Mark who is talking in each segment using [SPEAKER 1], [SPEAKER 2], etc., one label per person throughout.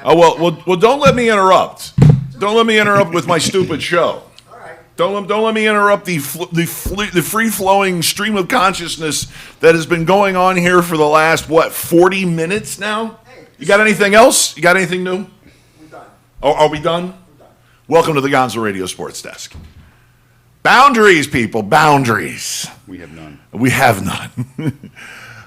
[SPEAKER 1] Oh, well, don't let me interrupt. Don't let me interrupt with my stupid show.
[SPEAKER 2] All right.
[SPEAKER 1] Don't let me interrupt the free-flowing stream of consciousness that has been going on here for the last, 40 minutes now?
[SPEAKER 2] Hey,
[SPEAKER 1] You got anything else? You got anything new?
[SPEAKER 2] we're done.
[SPEAKER 1] Oh, are we done?
[SPEAKER 2] We're done.
[SPEAKER 1] Welcome to the Gonzo Radio Sports Desk. Boundaries, people, boundaries.
[SPEAKER 3] We have none.
[SPEAKER 1] We have none.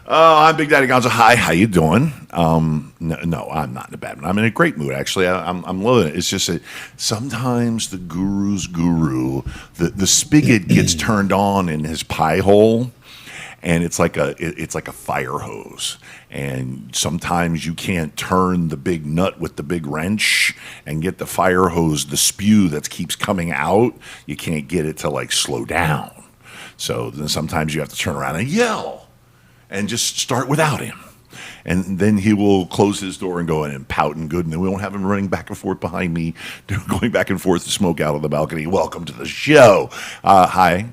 [SPEAKER 1] I'm Big Daddy Gonzo. Hi, how you doing? No, I'm not in a bad mood. I'm in a great mood, actually. I'm loving it. It's just that sometimes the guru's guru, the spigot gets turned on in his pie hole, and it's like a fire hose. And sometimes you can't turn the big nut with the big wrench and get the fire hose, the spew that keeps coming out. You can't get it to slow down. So then sometimes you have to turn around and yell. And just start without him. And then he will close his door and go in and pout and good. And then we won't have him running back and forth behind me, going back and forth to smoke out of the balcony. Welcome to the show. Hi.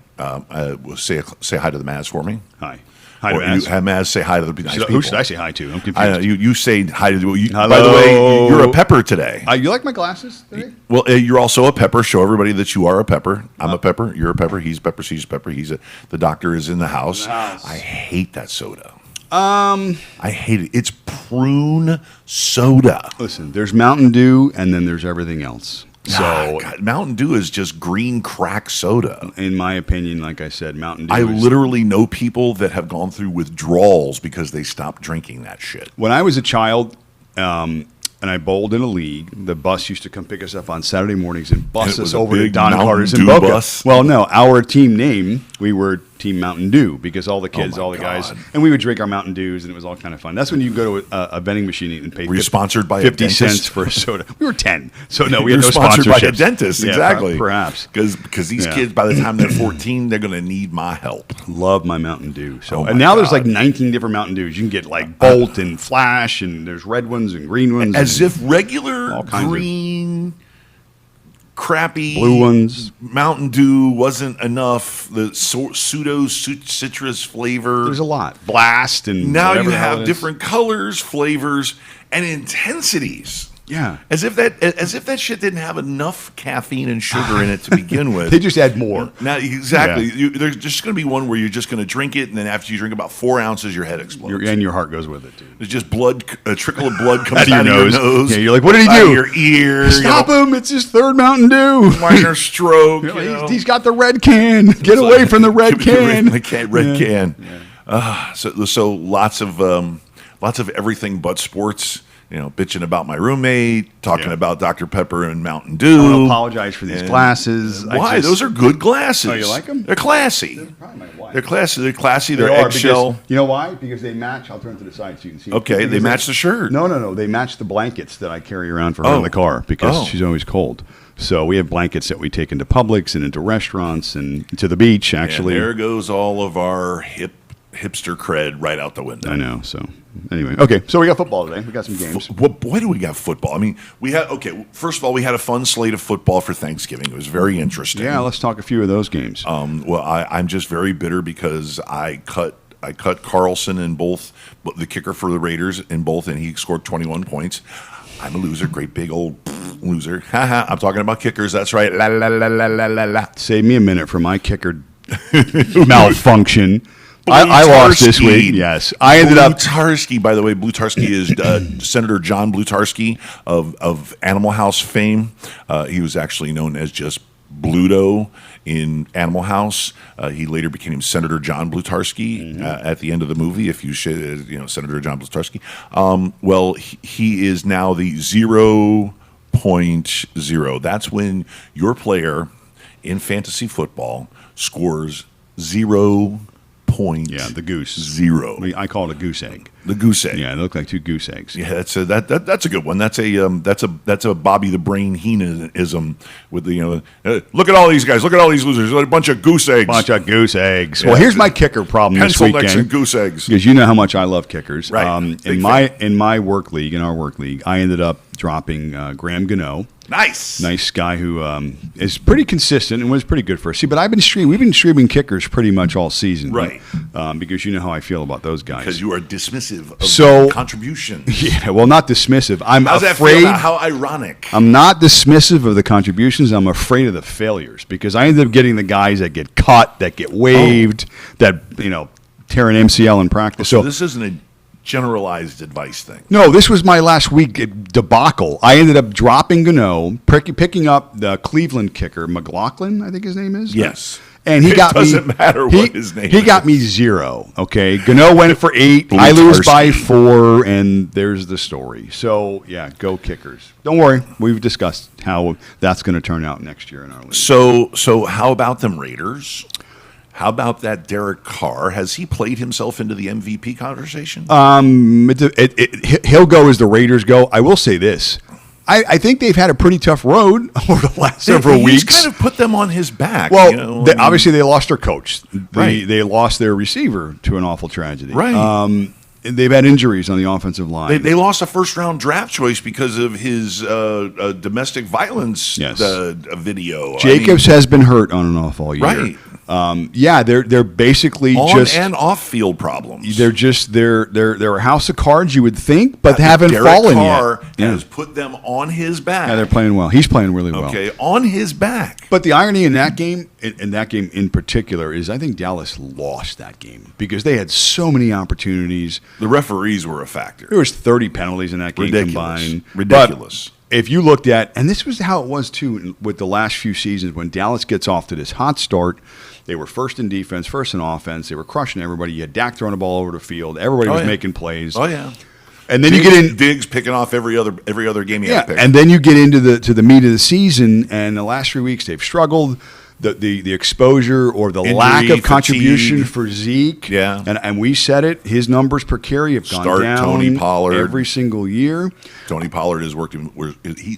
[SPEAKER 1] Say hi to the MAZZ for me.
[SPEAKER 3] Hi. Hi to MAZZ.
[SPEAKER 1] Have MAZZ say hi to the nice people.
[SPEAKER 3] Who should I say hi to? I'm confused.
[SPEAKER 1] You say hi to the...
[SPEAKER 3] Hello.
[SPEAKER 1] By the way, you're a pepper today.
[SPEAKER 3] You like my glasses today?
[SPEAKER 1] Well, you're also a pepper. Show everybody that you are a pepper. I'm a pepper. You're a pepper. He's a pepper. She's a pepper. The doctor is in the house. I hate that soda. I hate it. It's prune soda.
[SPEAKER 3] Listen, there's Mountain Dew, and then there's everything else. So,
[SPEAKER 1] God, Mountain Dew is just green crack soda.
[SPEAKER 3] in my opinion, like I said, Mountain Dew
[SPEAKER 1] I
[SPEAKER 3] is...
[SPEAKER 1] literally know people that have gone through withdrawals because they stopped drinking that shit.
[SPEAKER 3] When I was a child, and I bowled in a league, the bus used to come pick us up on Saturday mornings and bus
[SPEAKER 1] And it was
[SPEAKER 3] us
[SPEAKER 1] a
[SPEAKER 3] over to
[SPEAKER 1] big
[SPEAKER 3] Don
[SPEAKER 1] Mountain
[SPEAKER 3] Carter's in
[SPEAKER 1] Dew
[SPEAKER 3] Boca.
[SPEAKER 1] bus?
[SPEAKER 3] Well, no, our team name, we were Team Mountain Dew because all the kids,
[SPEAKER 1] my
[SPEAKER 3] all the guys,
[SPEAKER 1] God.
[SPEAKER 3] and we would drink our Mountain Dews, and it was all kind of fun. That's when you go to a vending machine and pay
[SPEAKER 1] Were you sponsored by a
[SPEAKER 3] 50
[SPEAKER 1] dentist?
[SPEAKER 3] cents for a soda. We were 10, so no, we
[SPEAKER 1] You're
[SPEAKER 3] had no
[SPEAKER 1] sponsored by a
[SPEAKER 3] sponsorships.
[SPEAKER 1] dentist,
[SPEAKER 3] Yeah,
[SPEAKER 1] exactly.
[SPEAKER 3] perhaps.
[SPEAKER 1] Because these kids, by the time they're 14, they're going to need my help.
[SPEAKER 3] Love my Mountain Dew. So
[SPEAKER 1] Oh my
[SPEAKER 3] and now there's
[SPEAKER 1] God.
[SPEAKER 3] 19 different Mountain Dews. You can get Bolt and Flash, and there's red ones and green ones.
[SPEAKER 1] As
[SPEAKER 3] and
[SPEAKER 1] if regular
[SPEAKER 3] all kinds of-
[SPEAKER 1] green, crappy
[SPEAKER 3] blue ones.
[SPEAKER 1] Mountain Dew wasn't enough. The pseudo citrus flavor.
[SPEAKER 3] There's a lot. Blast and
[SPEAKER 1] Now
[SPEAKER 3] whatever
[SPEAKER 1] you
[SPEAKER 3] the hell
[SPEAKER 1] have
[SPEAKER 3] it is.
[SPEAKER 1] different colors, flavors, and intensities.
[SPEAKER 3] Yeah.
[SPEAKER 1] As if that shit didn't have enough caffeine and sugar in it to begin with.
[SPEAKER 3] They just add more.
[SPEAKER 1] Now, exactly.
[SPEAKER 3] Yeah.
[SPEAKER 1] There's just going to be one where you're just going to drink it, and then after you drink about 4 ounces, your head explodes.
[SPEAKER 3] And your heart goes with it, too.
[SPEAKER 1] There's just blood, a trickle of blood comes
[SPEAKER 3] Out
[SPEAKER 1] out
[SPEAKER 3] of
[SPEAKER 1] of
[SPEAKER 3] your
[SPEAKER 1] your nose.
[SPEAKER 3] Yeah, you're like, what did he
[SPEAKER 1] out
[SPEAKER 3] do?
[SPEAKER 1] of your ear.
[SPEAKER 3] Stop him. It's his third Mountain Dew.
[SPEAKER 1] Minor stroke.
[SPEAKER 3] He's got the red can. Get away from the red can.
[SPEAKER 1] Red can. So lots of everything but sports. Bitching about my roommate, talking about Dr. Pepper and Mountain Dew.
[SPEAKER 3] I want to apologize for these glasses.
[SPEAKER 1] Why? Those are good glasses.
[SPEAKER 3] Oh, you like them?
[SPEAKER 1] They're classy.
[SPEAKER 3] Probably my wife.
[SPEAKER 1] They're classy. They're classy. They're
[SPEAKER 3] They are
[SPEAKER 1] eggshell.
[SPEAKER 3] because- you know why? Because they match. I'll turn to the side so you can see.
[SPEAKER 1] Okay, they
[SPEAKER 3] Because
[SPEAKER 1] match the shirt.
[SPEAKER 3] No. They match the blankets that I carry around for her in the car because she's always cold. So we have blankets that we take into Publix and into restaurants and to the beach, actually.
[SPEAKER 1] And there goes all of our hipster cred right out the window.
[SPEAKER 3] I know. So anyway, okay. So we got football today. We got some games.
[SPEAKER 1] Boy, do we got football. I mean, first of all, we had a fun slate of football for Thanksgiving. It was very interesting.
[SPEAKER 3] Yeah, let's talk a few of those games.
[SPEAKER 1] I'm just very bitter because I cut Carlson in both, the kicker for the Raiders in both, and he scored 21 points. I'm a loser, great big old loser. Haha, I'm talking about kickers. That's right. La la la la la la la.
[SPEAKER 3] Save me a minute for my kicker malfunction. I lost this week. Yes, I ended up.
[SPEAKER 1] Blutarski, by the way, Blutarski is Senator John Blutarski of Animal House fame. He was actually known as just Bluto in Animal House. He later became Senator John Blutarski at the end of the movie. If you should, Senator John Blutarski. Well, he is now the 0.0. That's when your player in fantasy football scores 0 points.
[SPEAKER 3] Yeah, the goose.
[SPEAKER 1] 0.
[SPEAKER 3] I call it a goose egg.
[SPEAKER 1] The goose egg.
[SPEAKER 3] Yeah, they look like 2 goose eggs.
[SPEAKER 1] Yeah, that's a good one. That's a Bobby the Brain Heenan-ism with the look at all these guys, look at all these losers, a bunch of goose eggs.
[SPEAKER 3] Bunch of goose eggs.
[SPEAKER 1] Yeah,
[SPEAKER 3] Well, here's my kicker problem this
[SPEAKER 1] pencil necks and
[SPEAKER 3] weekend.
[SPEAKER 1] goose eggs.
[SPEAKER 3] Because you know how much I love kickers.
[SPEAKER 1] Right.
[SPEAKER 3] In my work league, I ended up dropping Graham Gano. Nice guy who is pretty consistent and was pretty good for us. See, but we've been streaming kickers pretty much all season,
[SPEAKER 1] right?
[SPEAKER 3] Because you know how I feel about those guys.
[SPEAKER 1] Because you are dismissive of contributions.
[SPEAKER 3] Yeah, well, not dismissive.
[SPEAKER 1] How's that feel? How ironic.
[SPEAKER 3] I'm not dismissive of the contributions. I'm afraid of the failures because I ended up getting the guys that get cut, that get waived, that tear an MCL in practice.
[SPEAKER 1] So this isn't a generalized advice thing.
[SPEAKER 3] No, this was my last week debacle. I ended up dropping Gano, picking up the Cleveland kicker, McLaughlin, I think his name is.
[SPEAKER 1] Yes.
[SPEAKER 3] And he got me.
[SPEAKER 1] Doesn't matter what his name is.
[SPEAKER 3] He got me 0. Okay. Gano went for 8. I lose by 4, and there's the story. So, yeah, go Kickers. Don't worry. We've discussed how that's going to turn out next year in our league.
[SPEAKER 1] So how about them Raiders? How about that Derek Carr? Has he played himself into the MVP conversation?
[SPEAKER 3] He'll go as the Raiders go. I will say this. I think they've had a pretty tough road over the last several weeks.
[SPEAKER 1] He's kind of put them on his back.
[SPEAKER 3] Well, obviously they lost their coach. They lost their receiver to an awful tragedy.
[SPEAKER 1] Right.
[SPEAKER 3] They've had injuries on the offensive line.
[SPEAKER 1] They lost a first-round draft choice because of his domestic violence video.
[SPEAKER 3] Jacobs has been hurt on and off all year.
[SPEAKER 1] Right.
[SPEAKER 3] They're basically
[SPEAKER 1] on and off-field problems.
[SPEAKER 3] They're a house of cards, you would think, but haven't
[SPEAKER 1] Derek
[SPEAKER 3] fallen
[SPEAKER 1] Carr
[SPEAKER 3] yet.
[SPEAKER 1] has put them on his back.
[SPEAKER 3] Yeah, they're playing well. He's playing really well.
[SPEAKER 1] Okay, on his back.
[SPEAKER 3] But the irony in that game in particular, is I think Dallas lost that game because they had so many opportunities.
[SPEAKER 1] The referees were a factor.
[SPEAKER 3] There was 30 penalties in that game combined.
[SPEAKER 1] Ridiculous.
[SPEAKER 3] But if you looked at, and this was how it was too with the last few seasons when Dallas gets off to this hot start, they were first in defense, first in offense. They were crushing everybody. You had Dak throwing the ball over the field. Everybody was making plays.
[SPEAKER 1] Oh, yeah.
[SPEAKER 3] And then you get in
[SPEAKER 1] Diggs picking off every other game he had to pick.
[SPEAKER 3] And then you get into the meat of the season, and the last 3 weeks they've struggled. The exposure or the
[SPEAKER 1] Injury,
[SPEAKER 3] lack of contribution
[SPEAKER 1] fatigue.
[SPEAKER 3] for Zeke.
[SPEAKER 1] Yeah.
[SPEAKER 3] And we said it, his numbers per carry have gone down
[SPEAKER 1] Tony Pollard
[SPEAKER 3] every single year.
[SPEAKER 1] Tony Pollard is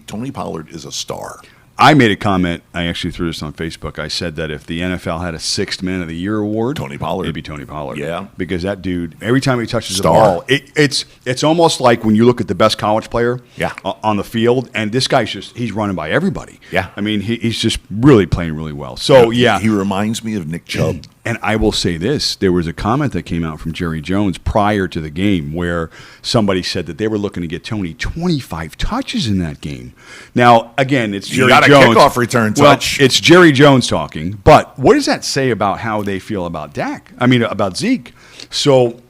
[SPEAKER 1] Tony Pollard is a star.
[SPEAKER 3] I made a comment. I actually threw this on Facebook. I said that if the NFL had a 6th Man of the Year award,
[SPEAKER 1] Tony Pollard.
[SPEAKER 3] it'd be Tony Pollard.
[SPEAKER 1] Yeah.
[SPEAKER 3] Because that dude, every time he touches the ball, it's almost like when you look at the best college player on the field, and this guy's he's running by everybody.
[SPEAKER 1] Yeah.
[SPEAKER 3] I mean, he's just really playing really well. So,
[SPEAKER 1] He reminds me of Nick Chubb.
[SPEAKER 3] And I will say this, there was a comment that came out from Jerry Jones prior to the game where somebody said that they were looking to get Tony 25 touches in that game. Now, again, it's Jerry Jones.
[SPEAKER 1] You got a kickoff return touch.
[SPEAKER 3] Well, it's Jerry Jones talking. But what does that say about how they feel about about Zeke? So,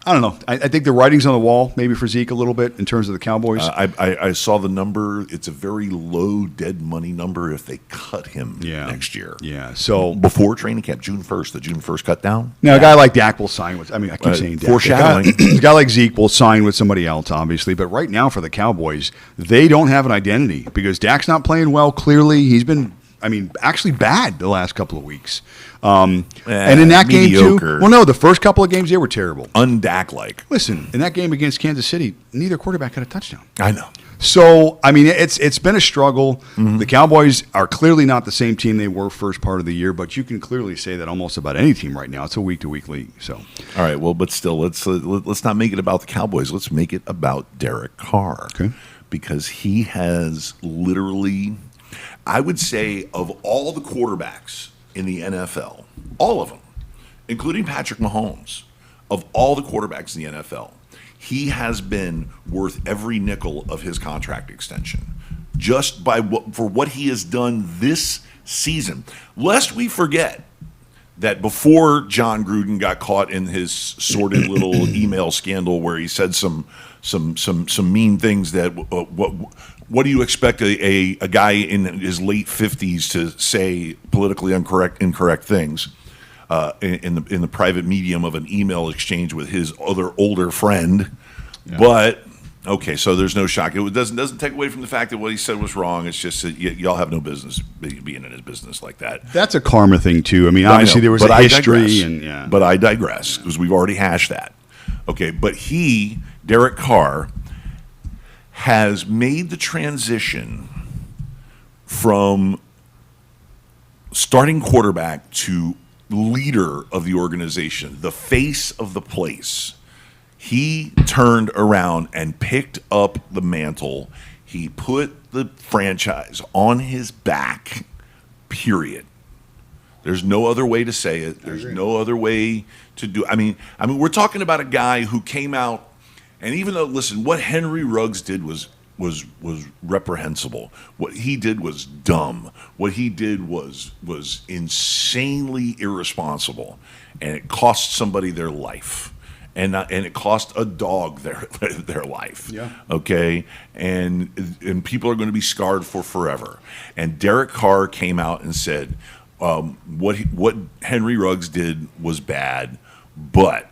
[SPEAKER 3] I don't know. I think the writing's on the wall maybe for Zeke a little bit in terms of the Cowboys.
[SPEAKER 1] I saw the number. It's a very low dead money number if they cut him next year.
[SPEAKER 3] Yeah. So
[SPEAKER 1] before training camp, June 1st, the June 1st cut down.
[SPEAKER 3] Now, a guy like Dak will sign with. I keep saying Dak.
[SPEAKER 1] Foreshadowing.
[SPEAKER 3] A guy like Zeke will sign with somebody else, obviously. But right now for the Cowboys, they don't have an identity because Dak's not playing well. Clearly, he's been. Actually bad the last couple of weeks. And in that
[SPEAKER 1] mediocre.
[SPEAKER 3] game, too. Well, no, the first couple of games, they were terrible.
[SPEAKER 1] Undak-like.
[SPEAKER 3] Listen, in that game against Kansas City, neither quarterback had a touchdown.
[SPEAKER 1] I know.
[SPEAKER 3] So, it's been a struggle. Mm-hmm. The Cowboys are clearly not the same team they were first part of the year, but you can clearly say that almost about any team right now. It's a week-to-week league. So,
[SPEAKER 1] all right, well, but still, let's not make it about the Cowboys. Let's make it about Derek Carr.
[SPEAKER 3] Okay.
[SPEAKER 1] Because he has literally, I would say, of all the quarterbacks in the NFL, all of them, including Patrick Mahomes, of all the quarterbacks in the NFL, he has been worth every nickel of his contract extension just for what he has done this season. Lest we forget that before John Gruden got caught in his sordid little email scandal where he said some mean things that what do you expect a guy in his late 50s to say politically incorrect things in the private medium of an email exchange with his other older friend? Yeah. But okay, so there's no shock. It doesn't take away from the fact that what he said was wrong. It's just that y'all have no business being in his business like that.
[SPEAKER 3] That's a karma thing too. Obviously there was a history,
[SPEAKER 1] but I digress because we've already hashed that. Okay, but Derek Carr, has made the transition from starting quarterback to leader of the organization, the face of the place. He turned around and picked up the mantle. He put the franchise on his back, period. There's no other way to say it. There's no other way to do. I mean, we're talking about a guy who came out, and even though, listen, what Henry Ruggs did was reprehensible. What he did was dumb. What he did was insanely irresponsible, and it cost somebody their life, and it cost a dog their life.
[SPEAKER 3] Yeah.
[SPEAKER 1] Okay, and people are going to be scarred for forever. And Derek Carr came out and said, what Henry Ruggs did was bad, but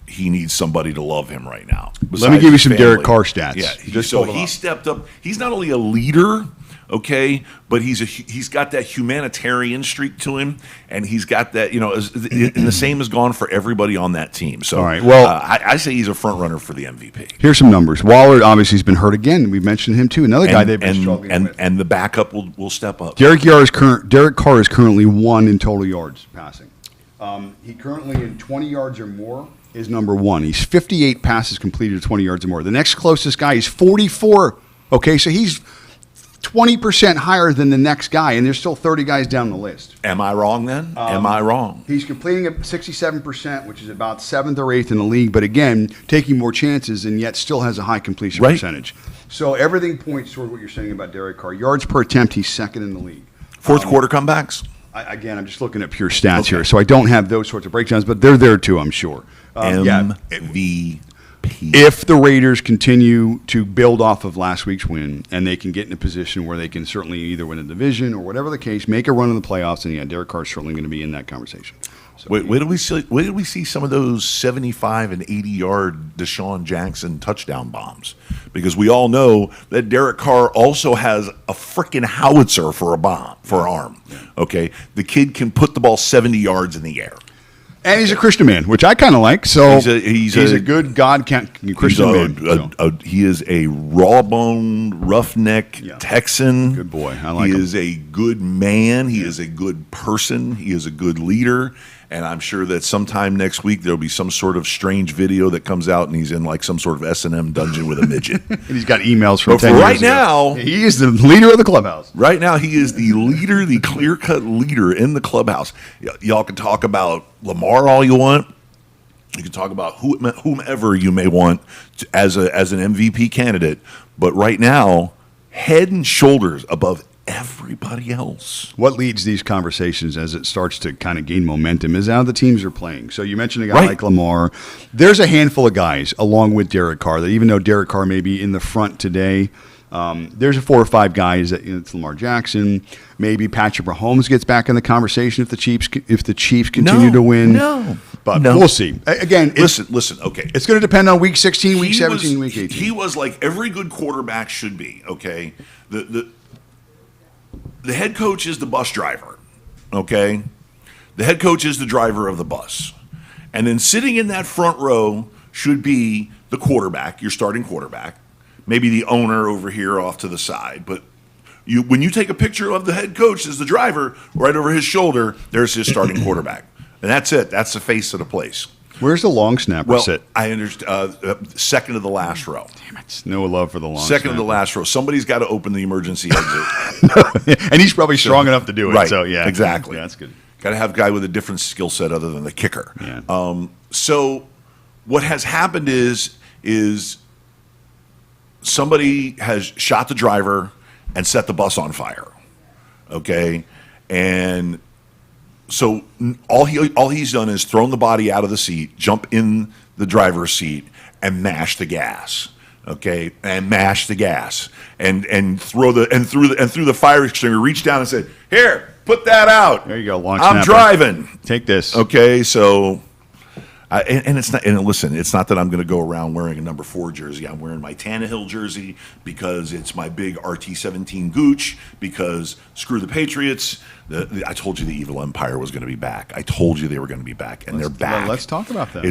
[SPEAKER 1] he needs somebody to love him right now.
[SPEAKER 3] Let me give you some
[SPEAKER 1] family.
[SPEAKER 3] Derek Carr stats.
[SPEAKER 1] Yeah, so he stepped up. He's not only a leader, okay, but he's got that humanitarian streak to him, and he's got that, and the same has gone for everybody on that team. So,
[SPEAKER 3] all right, well,
[SPEAKER 1] I say he's a front runner for the MVP.
[SPEAKER 3] Here's some numbers. Waller obviously has been hurt again. We mentioned him too. Another guy they've been struggling with.
[SPEAKER 1] And the backup will step up.
[SPEAKER 3] Derek Carr is currently 1 in total yards passing. He currently in 20 yards or more is number 1. He's 58 passes completed to 20 yards or more. The next closest guy is 44. Okay, so he's 20% higher than the next guy, and there's still 30 guys down the list.
[SPEAKER 1] Am I wrong then? Am I wrong?
[SPEAKER 3] He's completing at 67%, which is about 7th or 8th in the league, but again, taking more chances and yet still has a high completion percentage. So everything points toward what you're saying about Derek Carr. Yards per attempt, he's 2nd in the league.
[SPEAKER 1] Fourth quarter comebacks?
[SPEAKER 3] Again, I'm just looking at pure stats here, so I don't have those sorts of breakdowns, but they're there too, I'm sure.
[SPEAKER 1] MVP.
[SPEAKER 3] If the Raiders continue to build off of last week's win, and they can get in a position where they can certainly either win a division or whatever the case, make a run in the playoffs, and Derek Carr is certainly going to be in that conversation. So,
[SPEAKER 1] where did we see some of those 75 and 80-yard Deshaun Jackson touchdown bombs? Because we all know that Derek Carr also has a freaking howitzer for an arm. Okay, the kid can put the ball 70 yards in the air.
[SPEAKER 3] And he's a Christian man, which I kind of like. So he's a good Christian man.
[SPEAKER 1] He is a raw-boned, roughneck Texan.
[SPEAKER 3] Good boy. I like him.
[SPEAKER 1] He is a good man. He is a good person. He is a good leader. And I'm sure that sometime next week there'll be some sort of strange video that comes out, and he's in like some sort of S&M dungeon with a midget.
[SPEAKER 3] And he's got emails from 10
[SPEAKER 1] for
[SPEAKER 3] years
[SPEAKER 1] right
[SPEAKER 3] ago.
[SPEAKER 1] now,
[SPEAKER 3] he is the leader of the clubhouse.
[SPEAKER 1] Right now, he is the leader, the clear-cut leader in the clubhouse. Y'all can talk about Lamar all you want. You can talk about whomever you may want as an MVP candidate. But right now, head and shoulders above everybody else.
[SPEAKER 3] What leads these conversations as it starts to kind of gain momentum is how the teams are playing. So you mentioned a guy like Lamar. There's a handful of guys along with Derek Carr that even though Derek Carr may be in the front today, there's 4 or 5 guys that it's Lamar Jackson. Maybe Patrick Mahomes gets back in the conversation if the Chiefs continue to win. But we'll see. Again,
[SPEAKER 1] listen. Okay,
[SPEAKER 3] it's going to depend on week 16, week 17, week 18.
[SPEAKER 1] He was like every good quarterback should be. Okay, the head coach is the bus driver, okay? The head coach is the driver of the bus. And then sitting in that front row should be the quarterback, your starting quarterback, maybe the owner over here off to the side. But when you take a picture of the head coach as the driver, right over his shoulder, there's his starting quarterback. And that's it. That's the face of the place.
[SPEAKER 3] Where's the long snapper sit?
[SPEAKER 1] I understand. Second to the last row.
[SPEAKER 3] Damn it. No love for the long
[SPEAKER 1] Second
[SPEAKER 3] snapper.
[SPEAKER 1] to the last row. Somebody's got to open the emergency exit.
[SPEAKER 3] And he's probably strong enough to do it.
[SPEAKER 1] Right.
[SPEAKER 3] So, yeah.
[SPEAKER 1] Exactly.
[SPEAKER 3] Yeah, that's good.
[SPEAKER 1] Got to have a guy with a different skill set other than the kicker.
[SPEAKER 3] Yeah.
[SPEAKER 1] So what has happened is somebody has shot the driver and set the bus on fire. Okay? And so all he's done is thrown the body out of the seat, jump in the driver's seat, and mash the gas. Okay, and mash the gas, and through the fire extinguisher, reach down and said, "Here, put that out.
[SPEAKER 3] There you go, long
[SPEAKER 1] I'm
[SPEAKER 3] snapper.
[SPEAKER 1] driving.
[SPEAKER 3] Take this."
[SPEAKER 1] Okay, so. And it's not. And listen, it's not that I'm going to go around wearing a number 4 jersey. I'm wearing my Tannehill jersey because it's my big RT17 Gooch. Because screw the Patriots. I told you the evil empire was going to be back. I told you they were going to be back, and they're back.
[SPEAKER 3] Let's talk about that.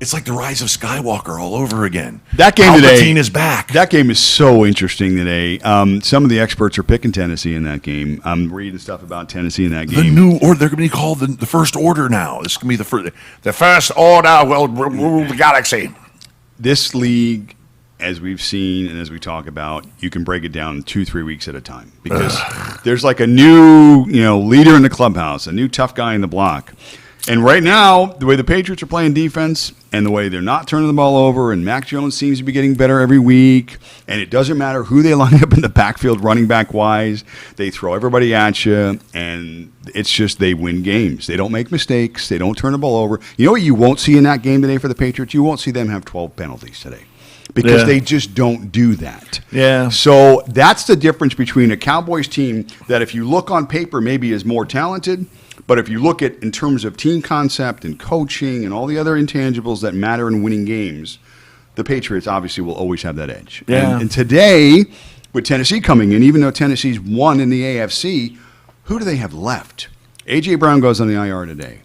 [SPEAKER 1] It's like the rise of Skywalker all over again.
[SPEAKER 3] That game today,
[SPEAKER 1] Palpatine is back.
[SPEAKER 3] That game is so interesting today. Some of the experts are picking Tennessee in that game. I'm reading stuff about Tennessee in that game.
[SPEAKER 1] They're going to be called the First Order now. This is going to be the First Order will rule the galaxy.
[SPEAKER 3] This league as we've seen and as we talk about, you can break it down 2-3 weeks at a time because there's like a new, leader in the clubhouse, a new tough guy in the block. And right now, the way the Patriots are playing defense and the way they're not turning the ball over, and Mac Jones seems to be getting better every week, and it doesn't matter who they line up in the backfield running back-wise, they throw everybody at you, and it's just they win games. They don't make mistakes. They don't turn the ball over. You know what you won't see in that game today for the Patriots? You won't see them have 12 penalties today because they just don't do that.
[SPEAKER 1] Yeah.
[SPEAKER 3] So that's the difference between a Cowboys team that if you look on paper maybe is more talented, but if you look at in terms of team concept and coaching and all the other intangibles that matter in winning games, the Patriots obviously will always have that edge.
[SPEAKER 1] Yeah.
[SPEAKER 3] And today, with Tennessee coming in, even though Tennessee's won in the AFC, who do they have left? A.J. Brown goes on the IR today.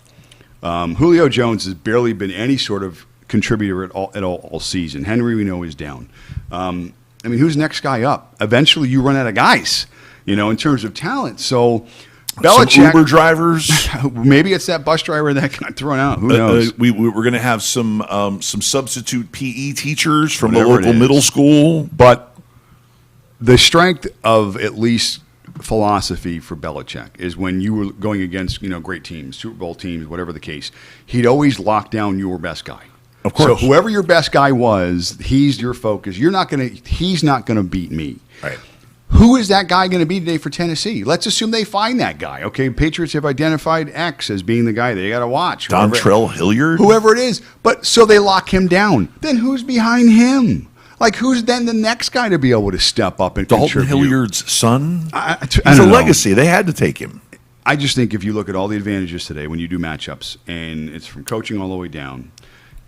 [SPEAKER 3] Julio Jones has barely been any sort of contributor at all season. Henry, we know, is down. Who's the next guy up? Eventually, you run out of guys, in terms of talent. So Belichick,
[SPEAKER 1] some Uber drivers.
[SPEAKER 3] Maybe it's that bus driver that got thrown out. Who knows?
[SPEAKER 1] We're going to have some substitute PE teachers from the local middle school.
[SPEAKER 3] But the strength of at least philosophy for Belichick is when you were going against great teams, Super Bowl teams, whatever the case, he'd always lock down your best guy.
[SPEAKER 1] Of course.
[SPEAKER 3] So whoever your best guy was, he's your focus. He's not going to beat me.
[SPEAKER 1] Right.
[SPEAKER 3] Who is that guy going to be today for Tennessee? Let's assume they find that guy. Okay, Patriots have identified X as being the guy they got to watch.
[SPEAKER 1] Dontrell Hilliard?
[SPEAKER 3] Whoever it is. But so they lock him down. Then who's behind him? Like, who's then the next guy to be able to step up and
[SPEAKER 1] Dalton
[SPEAKER 3] contribute?
[SPEAKER 1] Hilliard's son?
[SPEAKER 3] He's
[SPEAKER 1] a legacy. They had to take him.
[SPEAKER 3] I just think if you look at all the advantages today when you do matchups, and it's from coaching all the way down,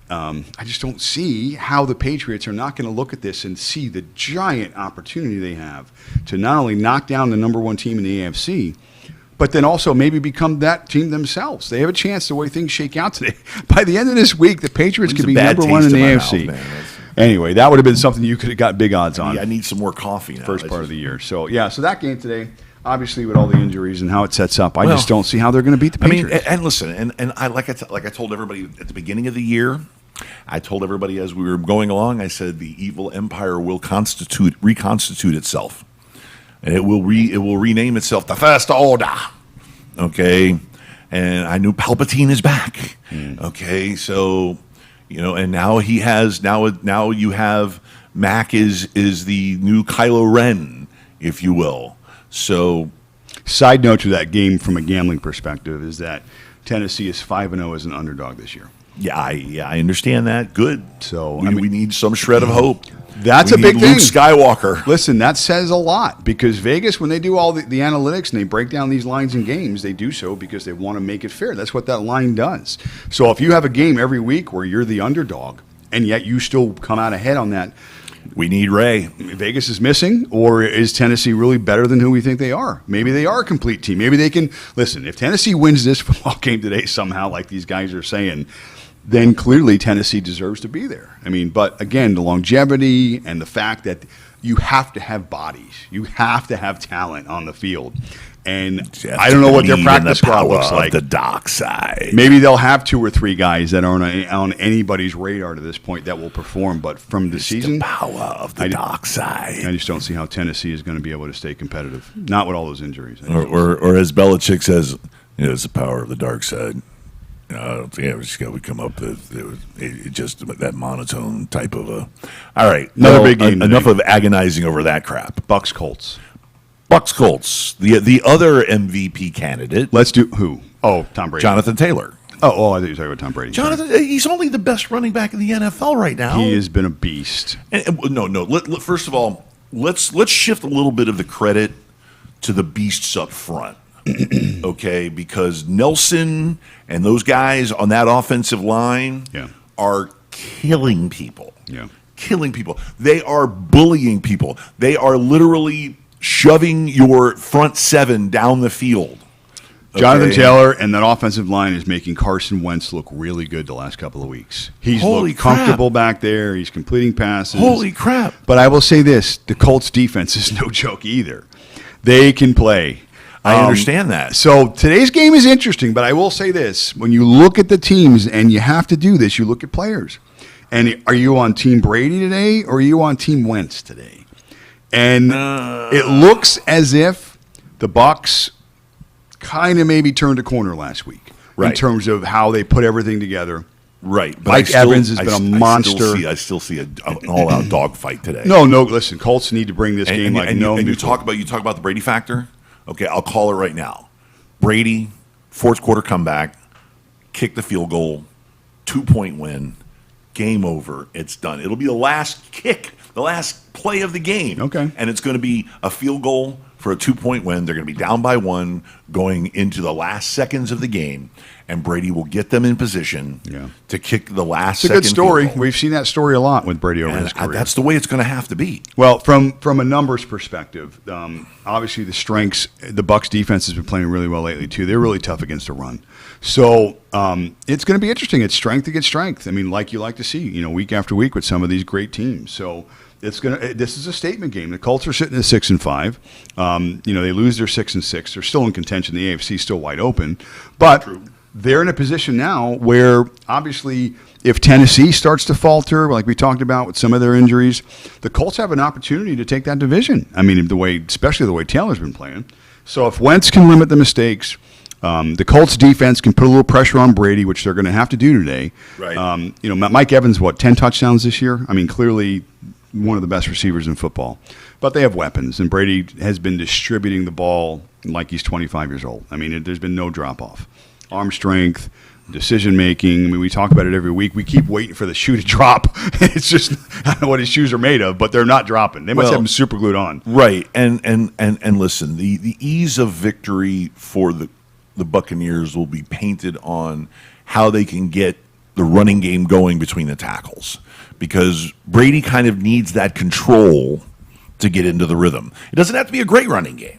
[SPEAKER 3] I just don't see how the Patriots are not going to look at this and see the giant opportunity they have to not only knock down the number one team in the AFC, but then also maybe become that team themselves. They have a chance the way things shake out today. By the end of this week, the Patriots could be number one in the AFC. Anyway, that would have been something you could have got big odds on.
[SPEAKER 1] I need some more coffee now.
[SPEAKER 3] First part of the year. So that game today, obviously with all the injuries and how it sets up, I just don't see how they're going to beat the Patriots.
[SPEAKER 1] And listen, and I like I told everybody at the beginning of the year, I told everybody as we were going along, I said the evil empire will reconstitute itself. And it will rename itself the First Order. Okay? And I knew Palpatine is back. Okay? So, and now he has now you have Mac is the new Kylo Ren, if you will. So,
[SPEAKER 3] side note to that game from a gambling perspective is that Tennessee is 5-0 as an underdog this year.
[SPEAKER 1] Yeah, I understand that. Good.
[SPEAKER 3] So
[SPEAKER 1] we need some shred of hope.
[SPEAKER 3] That's a big thing.
[SPEAKER 1] Luke Skywalker.
[SPEAKER 3] Listen, that says a lot because Vegas, when they do all the analytics and they break down these lines in games, they do so because they want to make it fair. That's what that line does. So if you have a game every week where you're the underdog and yet you still come out ahead on that,
[SPEAKER 1] we need Ray.
[SPEAKER 3] Vegas is missing, or is Tennessee really better than who we think they are? Maybe they are a complete team. Maybe they can – listen, if Tennessee wins this football game today somehow, like these guys are saying, then clearly Tennessee deserves to be there. But again, the longevity and the fact that you have to have bodies. You have to have talent on the field. And I don't know what their practice squad looks like.
[SPEAKER 1] The dark side.
[SPEAKER 3] Maybe they'll have 2 or 3 guys that aren't on anybody's radar to this point that will perform. But from the season,
[SPEAKER 1] the power of the dark side.
[SPEAKER 3] I just don't see how Tennessee is going to be able to stay competitive. Not with all those injuries.
[SPEAKER 1] Or as Belichick says, it's the power of the dark side. I don't think we come up with just that monotone type of a. All right,
[SPEAKER 3] another big game.
[SPEAKER 1] Enough of agonizing over that crap.
[SPEAKER 3] Bucks Colts.
[SPEAKER 1] Bucks Colts. The other MVP candidate.
[SPEAKER 3] Let's do who? Oh, Tom Brady.
[SPEAKER 1] Jonathan Taylor.
[SPEAKER 3] Oh, I thought you were talking about Tom Brady.
[SPEAKER 1] Jonathan, he's only the best running back in the NFL right now.
[SPEAKER 3] He has been a beast.
[SPEAKER 1] No. First of all, let's shift a little bit of the credit to the beasts up front. Okay, because Nelson and those guys on that offensive line are killing people.
[SPEAKER 3] Yeah.
[SPEAKER 1] Killing people. They are bullying people. They are literally shoving your front 7 down the field. Okay?
[SPEAKER 3] Jonathan Taylor and that offensive line is making Carson Wentz look really good the last couple of weeks. He's looked comfortable back there. He's completing passes.
[SPEAKER 1] Holy crap.
[SPEAKER 3] But I will say this, the Colts defense is no joke either. They can play.
[SPEAKER 1] I understand that.
[SPEAKER 3] So today's game is interesting, but I will say this. When you look at the teams, and you have to do this, you look at players. And are you on Team Brady today or are you on Team Wentz today? And it looks as if the Bucs kind of maybe turned a corner last week in terms of how they put everything together.
[SPEAKER 1] Right. But
[SPEAKER 3] Mike Evans has been a monster.
[SPEAKER 1] I still see an all-out dogfight today.
[SPEAKER 3] No. Listen, Colts need to bring this game
[SPEAKER 1] you talk about the Brady factor. Okay, I'll call it right now. Brady, fourth quarter comeback, kick the field goal, 2-point win, game over. It's done. It'll be the last kick, the last play of the game.
[SPEAKER 3] Okay.
[SPEAKER 1] And it's going to be a field goal for a 2-point win. They're going to be down by 1 going into the last seconds of the game, and Brady will get them in position to kick the last second.
[SPEAKER 3] It's a good story. We've seen that story a lot with Brady over his career.
[SPEAKER 1] That's the way it's going to have to be.
[SPEAKER 3] Well, from a numbers perspective, obviously the strengths, the Bucs defense has been playing really well lately too. They're really tough against the run. So it's going to be interesting. It's strength against strength. I mean, like you like to see, week after week with some of these great teams. So this is a statement game. The Colts are sitting at 6-5. They lose their 6-6. They're still in contention. The AFC is still wide open, but they're in a position now where obviously if Tennessee starts to falter, like we talked about with some of their injuries, the Colts have an opportunity to take that division. I mean, especially the way Taylor's been playing. So if Wentz can limit the mistakes, the Colts defense can put a little pressure on Brady, which they're going to have to do today.
[SPEAKER 1] Right.
[SPEAKER 3] Mike Evans, 10 touchdowns this year? I mean, clearly one of the best receivers in football. But they have weapons, and Brady has been distributing the ball like he's 25 years old. I mean, there's been no drop-off. Arm strength, decision-making. I mean, we talk about it every week. We keep waiting for the shoe to drop. It's just, I don't know what his shoes are made of, but they're not dropping. They must have them super glued on.
[SPEAKER 1] Right. And listen, the ease of victory for the Buccaneers will be painted on how they can get the running game going between the tackles, because Brady kind of needs that control to get into the rhythm. It doesn't have to be a great running game.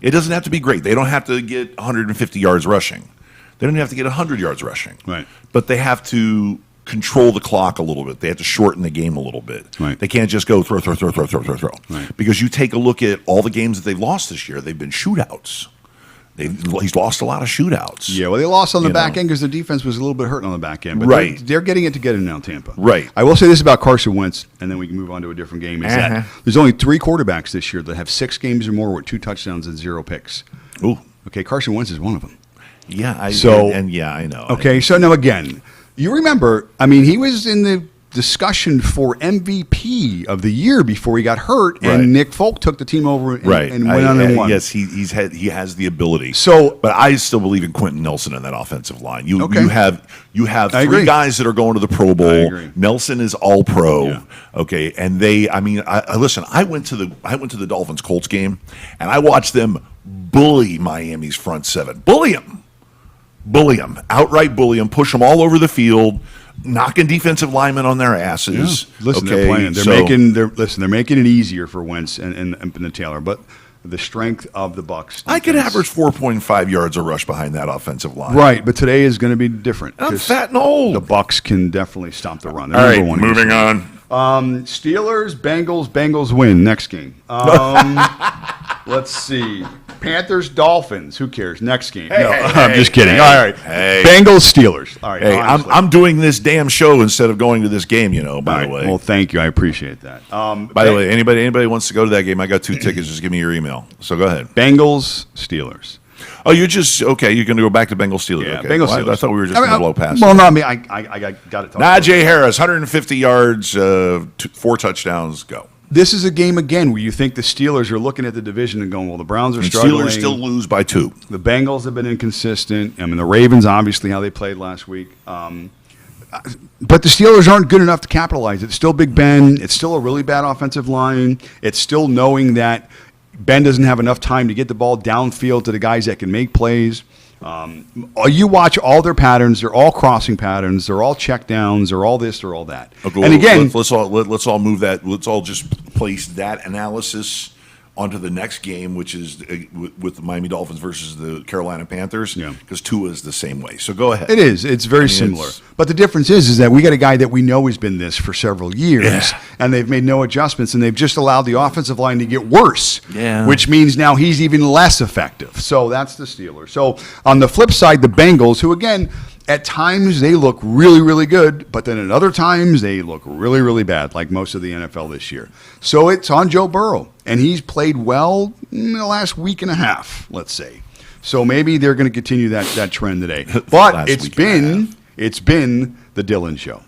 [SPEAKER 1] It doesn't have to be great. They don't have to get 150 yards rushing. They don't have to get 100 yards rushing.
[SPEAKER 3] Right.
[SPEAKER 1] But they have to control the clock a little bit. They have to shorten the game a little bit.
[SPEAKER 3] Right.
[SPEAKER 1] They can't just go throw.
[SPEAKER 3] Right.
[SPEAKER 1] Because you take a look at all the games that they've lost this year, they've been shootouts. He's lost a lot of shootouts.
[SPEAKER 3] Yeah, well, they lost on the back end because the defense was a little bit hurting on the back end. But
[SPEAKER 1] right.
[SPEAKER 3] they're getting it together now, Tampa.
[SPEAKER 1] Right.
[SPEAKER 3] I will say this about Carson Wentz, and then we can move on to a different game, is that there's only 3 quarterbacks this year that have 6 games or more with 2 touchdowns and 0 picks.
[SPEAKER 1] Ooh.
[SPEAKER 3] Okay, Carson Wentz is one of them.
[SPEAKER 1] Yeah, I know.
[SPEAKER 3] Okay, so now again, you remember, I mean, he was in the discussion for MVP of the year before he got hurt, and Nick Folk took the team over and went on and won.
[SPEAKER 1] Yes, he has the ability.
[SPEAKER 3] So,
[SPEAKER 1] but I still believe in Quentin Nelson in that offensive line. You have
[SPEAKER 3] I
[SPEAKER 1] 3
[SPEAKER 3] agree.
[SPEAKER 1] guys that are going to the Pro Bowl.
[SPEAKER 3] I agree.
[SPEAKER 1] Nelson is all pro.
[SPEAKER 3] Yeah.
[SPEAKER 1] Okay, and listen. I went to the Dolphins Colts game, and I watched them bully Miami's front 7. Bully them, outright bully them, push them all over the field, knocking defensive linemen on their asses.
[SPEAKER 3] Yeah. Listen,
[SPEAKER 1] okay?
[SPEAKER 3] they're playing. They're making it easier for Wentz and the Taylor, but the strength of the Bucs.
[SPEAKER 1] I could average 4.5 yards a rush behind that offensive line.
[SPEAKER 3] Right, but today is going to be different.
[SPEAKER 1] I'm fat and old.
[SPEAKER 3] The Bucs can definitely stop the run. They're
[SPEAKER 1] all right,
[SPEAKER 3] number 1
[SPEAKER 1] moving on.
[SPEAKER 3] Steelers, Bengals win. Next game. Let's see. Panthers, Dolphins. Who cares? Next game. I'm just kidding. All right. Bengals, Steelers. All right.
[SPEAKER 1] Hey, I'm doing this damn show instead of going to this game, by the way.
[SPEAKER 3] Well, thank you. I appreciate that.
[SPEAKER 1] By the way, anybody wants to go to that game, I got 2 tickets. Just give me your email. So go ahead.
[SPEAKER 3] Bengals, Steelers.
[SPEAKER 1] Oh, you're just okay. You're going to go back to Bengals Steelers.
[SPEAKER 3] Yeah,
[SPEAKER 1] okay.
[SPEAKER 3] Bengals Steelers.
[SPEAKER 1] I thought we were just going to blow past.
[SPEAKER 3] Well, not me. I got it.
[SPEAKER 1] Najee Harris, 150 yards, 4 touchdowns. Go.
[SPEAKER 3] This is a game again where you think the Steelers are looking at the division and going, well, the Browns are struggling.
[SPEAKER 1] Steelers still lose by 2.
[SPEAKER 3] The Bengals have been inconsistent. I mean, the Ravens, obviously, how they played last week. But the Steelers aren't good enough to capitalize. It's still Big Ben. It's still a really bad offensive line. It's still knowing that Ben doesn't have enough time to get the ball downfield to the guys that can make plays. You watch all their patterns; they're all crossing patterns. They're all check downs. They're all this. They're all that.
[SPEAKER 1] Okay,
[SPEAKER 3] and again,
[SPEAKER 1] let's all move that. Let's all just place that analysis onto the next game, which is with the Miami Dolphins versus the Carolina Panthers.
[SPEAKER 3] Yeah.
[SPEAKER 1] Because Tua is the same way. So go ahead.
[SPEAKER 3] It is. It's very similar. But the difference is that we got a guy that we know has been this for several years, and they've made no adjustments, and they've just allowed the offensive line to get worse, which means now he's even less effective. So that's the Steelers. So on the flip side, the Bengals, who again, at times they look really, really good, but then at other times they look really, really bad, like most of the NFL this year. So it's on Joe Burrow, and he's played well in the last week and a half, let's say. So maybe they're going to continue that trend today. But it's been the Dillon show.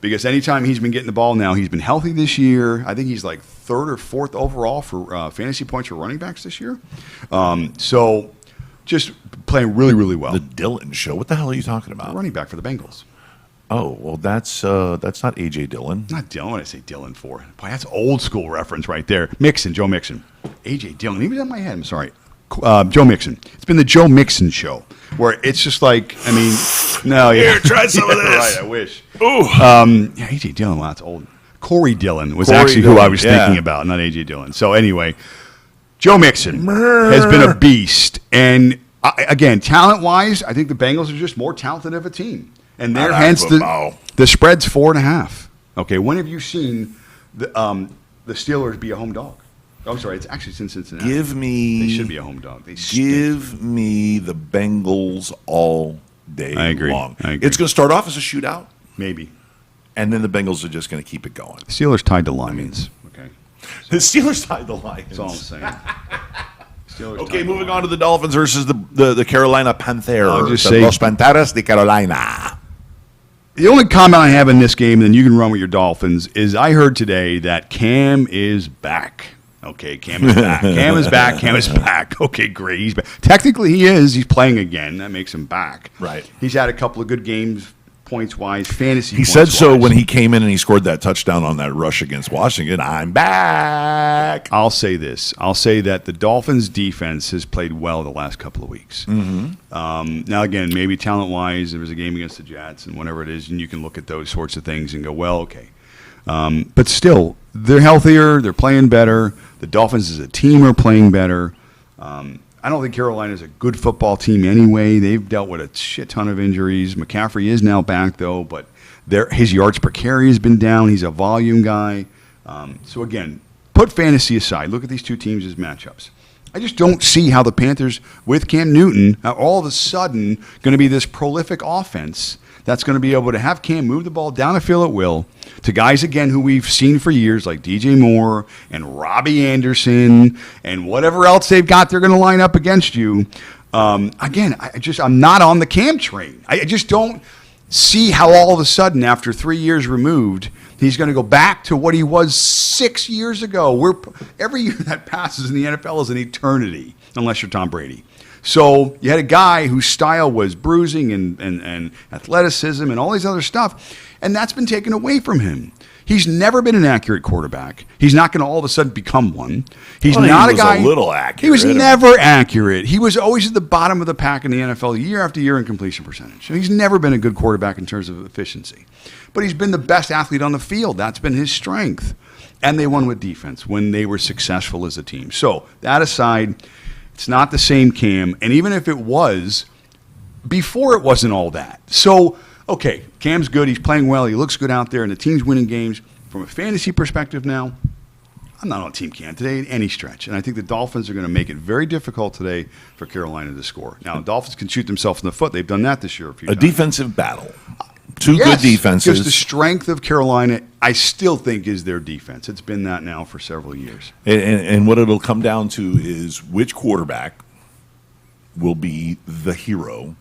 [SPEAKER 3] Because anytime he's been getting the ball now, he's been healthy this year. I think he's like third or fourth overall for fantasy points for running backs this year. So just playing really, really well.
[SPEAKER 1] The Dillon show? What the hell are you talking about?
[SPEAKER 3] Running back for the Bengals.
[SPEAKER 1] Oh, well, that's not A.J. Dillon.
[SPEAKER 3] Not Dillon. What did I say Dillon for? Boy, that's old school reference right there. Mixon, Joe Mixon. A.J. Dillon. He was in my head. I'm sorry. Joe Mixon. It's been the Joe Mixon show, where it's just like, I mean, no, yeah.
[SPEAKER 1] Here, try some of this.
[SPEAKER 3] Right, I wish.
[SPEAKER 1] Ooh.
[SPEAKER 3] Yeah, A.J. Dillon, well, that's old. Corey Dillon was
[SPEAKER 1] Corey
[SPEAKER 3] actually
[SPEAKER 1] Dillon,
[SPEAKER 3] who I was thinking about, not A.J. Dillon. So anyway, Joe Mixon has been a beast. And again, talent-wise, I think the Bengals are just more talented of a team. And there, hence the spread's 4.5. Okay, when have you seen the Steelers be a home dog? I'm sorry, it's actually since Cincinnati. They should be a home dog.
[SPEAKER 1] Give me the Bengals all day long.
[SPEAKER 3] I agree.
[SPEAKER 1] It's going to start off as a shootout.
[SPEAKER 3] Maybe.
[SPEAKER 1] And then the Bengals are just going to keep it going.
[SPEAKER 3] Steelers tied the Lions. Okay.
[SPEAKER 1] The Steelers tied the Lions.
[SPEAKER 3] That's all I'm saying.
[SPEAKER 1] Okay, moving on to the Dolphins versus the Carolina Panthers.
[SPEAKER 3] I'll just say,
[SPEAKER 1] Los Panteras de Carolina.
[SPEAKER 3] The only comment I have in this game, and then you can run with your Dolphins, is I heard today that Cam is back. Okay, Cam is back. Cam is back. Cam is back. Okay, great. He's back. Technically, he is. He's playing again. That makes him back.
[SPEAKER 1] Right.
[SPEAKER 3] He's had a couple of good games, points-wise, fantasy
[SPEAKER 1] He said so when he came in and he scored that touchdown on that rush against Washington. I'm back.
[SPEAKER 3] I'll say this. I'll say that the Dolphins' defense has played well the last couple of weeks.
[SPEAKER 1] Mm-hmm.
[SPEAKER 3] Now, again, maybe talent-wise, there was a game against the Jets and whatever it is, and you can look at those sorts of things and go, well, okay. But still, they're healthier. They're playing better. The Dolphins as a team are playing better. I don't think Carolina is a good football team anyway. They've dealt with a shit ton of injuries. McCaffrey is now back, though, but his yards per carry has been down. He's a volume guy. So, again, put fantasy aside. Look at these two teams as matchups. I just don't see how the Panthers, with Cam Newton, are all of a sudden going to be this prolific offense that's going to be able to have Cam move the ball down the field at will to guys, again, who we've seen for years, like DJ Moore and Robbie Anderson and whatever else they've got they're going to line up against you. Again, I'm not on the Cam train. I just don't see how all of a sudden, after 3 years removed, he's going to go back to what he was 6 years ago. Every year that passes in the NFL is an eternity, unless you're Tom Brady. So you had a guy whose style was bruising and athleticism and all these other stuff, and that's been taken away from him. He's never been an accurate quarterback. He's not going to all of a sudden become one. He's not a guy.
[SPEAKER 1] He was a little accurate.
[SPEAKER 3] He was never accurate. He was always at the bottom of the pack in the NFL year after year in completion percentage. So he's never been a good quarterback in terms of efficiency. But he's been the best athlete on the field. That's been his strength. And they won with defense when they were successful as a team. So that aside, it's not the same Cam. And even if it was, before it wasn't all that. So, okay, Cam's good. He's playing well. He looks good out there, and the team's winning games. From a fantasy perspective now, I'm not on Team Cam today in any stretch. And I think the Dolphins are going to make it very difficult today for Carolina to score. Now, the Dolphins can shoot themselves in the foot. They've done that this year a few times.
[SPEAKER 1] Defensive battle. Two good defenses.
[SPEAKER 3] Because the strength of Carolina, I still think, is their defense. It's been that now for several years.
[SPEAKER 1] And what it'll come down to is which quarterback will be the hero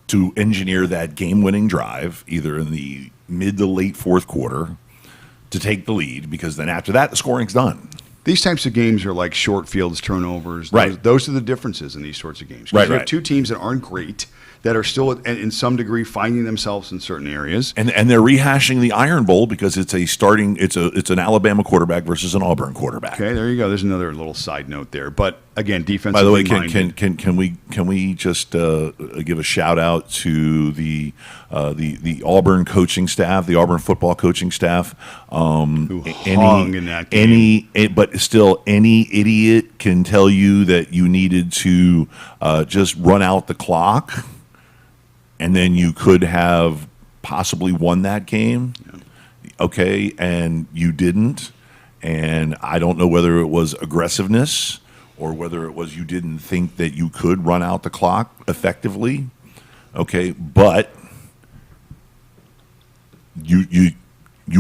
[SPEAKER 1] to engineer that game-winning drive, either in the mid to late fourth quarter, to take the lead, because then after that, the scoring's done.
[SPEAKER 3] These types of games are like short fields, turnovers.
[SPEAKER 1] Right.
[SPEAKER 3] Those are the differences in these sorts of games. You have two teams that aren't great, that are still, in some degree, finding themselves in certain areas.
[SPEAKER 1] And they're rehashing the Iron Bowl because it's an Alabama quarterback versus an Auburn quarterback.
[SPEAKER 3] Okay, there you go. There's another little side note there. But again, defense.
[SPEAKER 1] By the way, can we just give a shout out to the Auburn coaching staff, the Auburn football coaching staff,
[SPEAKER 3] who hung in that game.
[SPEAKER 1] But still, any idiot can tell you that you needed to just run out the clock, and then you could have possibly won that game. Yeah. Okay, and you didn't. And I don't know whether it was aggressiveness or whether it was you didn't think that you could run out the clock effectively. Okay, but you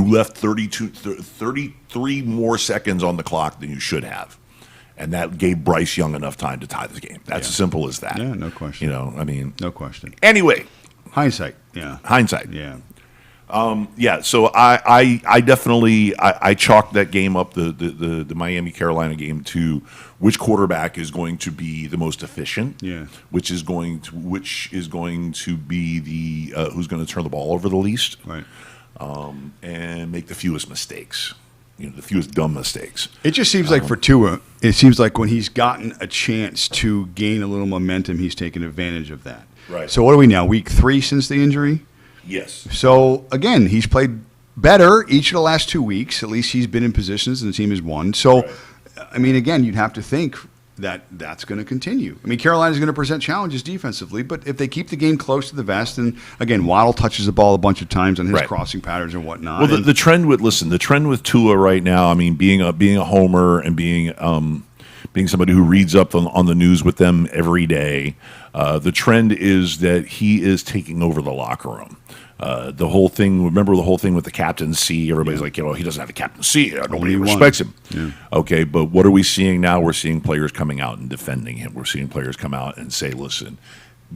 [SPEAKER 1] left 33 more seconds on the clock than you should have. And that gave Bryce Young enough time to tie the game. That's as simple as that.
[SPEAKER 3] Yeah, no question.
[SPEAKER 1] No
[SPEAKER 3] question.
[SPEAKER 1] Anyway.
[SPEAKER 3] Hindsight. Yeah.
[SPEAKER 1] Hindsight.
[SPEAKER 3] Yeah.
[SPEAKER 1] So I definitely chalked that game up, the Miami Carolina game, to which quarterback is going to be the most efficient.
[SPEAKER 3] Yeah.
[SPEAKER 1] Which is going to be the who's going to turn the ball over the least.
[SPEAKER 3] Right.
[SPEAKER 1] And make the fewest mistakes. The fewest dumb mistakes.
[SPEAKER 3] It just seems like for Tua, it seems like when he's gotten a chance to gain a little momentum, he's taken advantage of that.
[SPEAKER 1] Right.
[SPEAKER 3] So what are we now? Week 3 since the injury?
[SPEAKER 1] Yes.
[SPEAKER 3] So again, he's played better each of the last 2 weeks. At least he's been in positions and the team has won. So,
[SPEAKER 1] right.
[SPEAKER 3] I mean, again, you'd have to think that that's going to continue. I mean, Carolina's going to present challenges defensively, but if they keep the game close to the vest, and again, Waddle touches the ball a bunch of times on his
[SPEAKER 1] right.
[SPEAKER 3] crossing patterns and whatnot.
[SPEAKER 1] Well, the trend with Tua right now, I mean, being a homer and being somebody who reads up on the news with them every day, the trend is that he is taking over the locker room. The whole thing. Remember the whole thing with the captaincy. Everybody's like, he doesn't have the captaincy. Nobody respects him. Yeah. Okay, but what are we seeing now? We're seeing players coming out and defending him. We're seeing players come out and say, "Listen,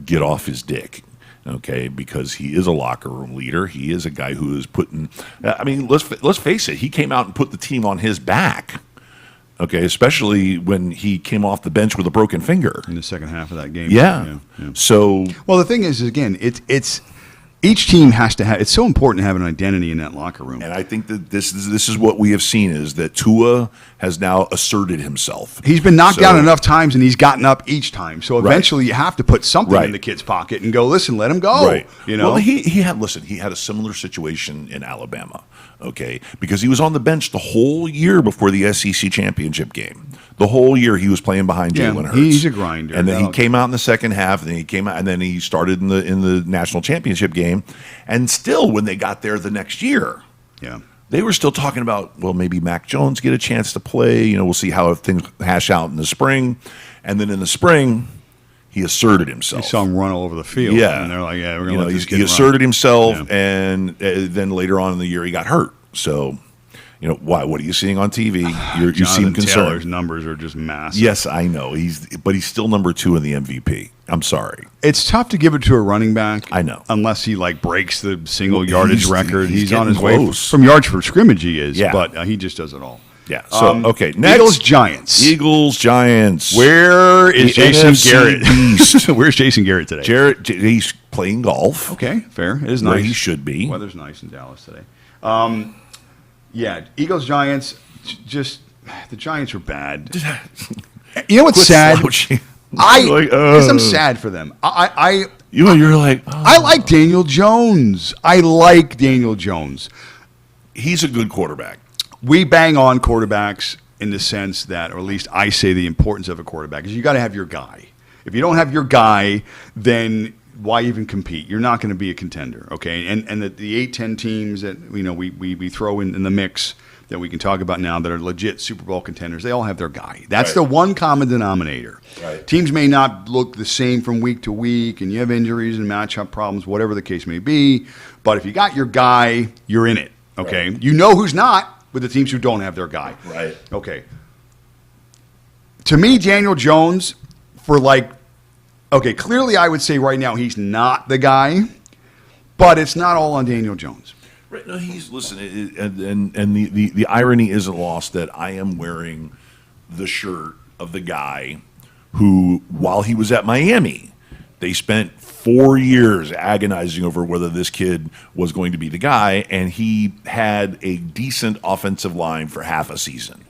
[SPEAKER 1] get off his dick." Okay, because he is a locker room leader. He is a guy who is putting. I mean, let's face it. He came out and put the team on his back. Okay, especially when he came off the bench with a broken finger
[SPEAKER 3] in the second half of that game.
[SPEAKER 1] Yeah. So,
[SPEAKER 3] well, the thing is, again, it's. Each team has to have. It's so important to have an identity in that locker room.
[SPEAKER 1] And I think that this is what we have seen is that Tua has now asserted himself.
[SPEAKER 3] He's been knocked down enough times, and he's gotten up each time. So eventually, you have to put something in the kid's pocket and go, listen, let him go.
[SPEAKER 1] Right. Well, he had a similar situation in Alabama. Okay, because he was on the bench the whole year before the SEC championship game. The whole year he was playing behind Jalen Hurts.
[SPEAKER 3] He's a grinder.
[SPEAKER 1] And then he came out in the second half, and then he came out, and then he started in the national championship game. And still, when they got there the next year, they were still talking about, well, maybe Mac Jones get a chance to play. We'll see how things hash out in the spring. And then in the spring, he asserted himself.
[SPEAKER 3] You saw him run all over the field.
[SPEAKER 1] Yeah.
[SPEAKER 3] And they're like, we're going to let this kid
[SPEAKER 1] He asserted himself,
[SPEAKER 3] Yeah.
[SPEAKER 1] and then later on in the year, he got hurt. So, why? What are you seeing on TV? You seem concerned.
[SPEAKER 3] Taylor's numbers are just massive.
[SPEAKER 1] Yes, I know. But he's still number 2 in the MVP. I'm sorry.
[SPEAKER 3] It's tough to give it to a running back.
[SPEAKER 1] I know.
[SPEAKER 3] Unless he breaks the single yardage record. He's on his
[SPEAKER 1] close.
[SPEAKER 3] way from yards per scrimmage. He is.
[SPEAKER 1] Yeah.
[SPEAKER 3] But he just does it all.
[SPEAKER 1] Yeah. So okay. Next,
[SPEAKER 3] Eagles Giants.
[SPEAKER 1] Where
[SPEAKER 3] Where is Jason
[SPEAKER 1] NFC
[SPEAKER 3] Garrett?
[SPEAKER 1] East.
[SPEAKER 3] Where's Jason Garrett today?
[SPEAKER 1] He's playing golf.
[SPEAKER 3] Okay, fair. It is nice.
[SPEAKER 1] Where he should be.
[SPEAKER 3] Weather's nice in Dallas today. Eagles Giants. Just the Giants are bad. You know what's sad? I'm sad for them.
[SPEAKER 1] You're like,
[SPEAKER 3] I like Daniel Jones.
[SPEAKER 1] He's a good quarterback.
[SPEAKER 3] We bang on quarterbacks in the sense that, or at least I say the importance of a quarterback is you got to have your guy. If you don't have your guy, then why even compete? You're not going to be a contender, okay? And the 8-10 teams that we throw in the mix that we can talk about now that are legit Super Bowl contenders, they all have their guy. That's the one common denominator.
[SPEAKER 1] Right.
[SPEAKER 3] Teams may not look the same from week to week, and you have injuries and matchup problems, whatever the case may be. But if you got your guy, you're in it, okay?
[SPEAKER 1] Right.
[SPEAKER 3] You know who's not with the teams who don't have their guy.
[SPEAKER 1] Right.
[SPEAKER 3] Okay. To me, Daniel Jones, clearly I would say right now he's not the guy, but it's not all on Daniel Jones.
[SPEAKER 1] Right. No, and the irony isn't lost that I am wearing the shirt of the guy who, while he was at Miami, they spent 4 years agonizing over whether this kid was going to be the guy, and he had a decent offensive line for half a season.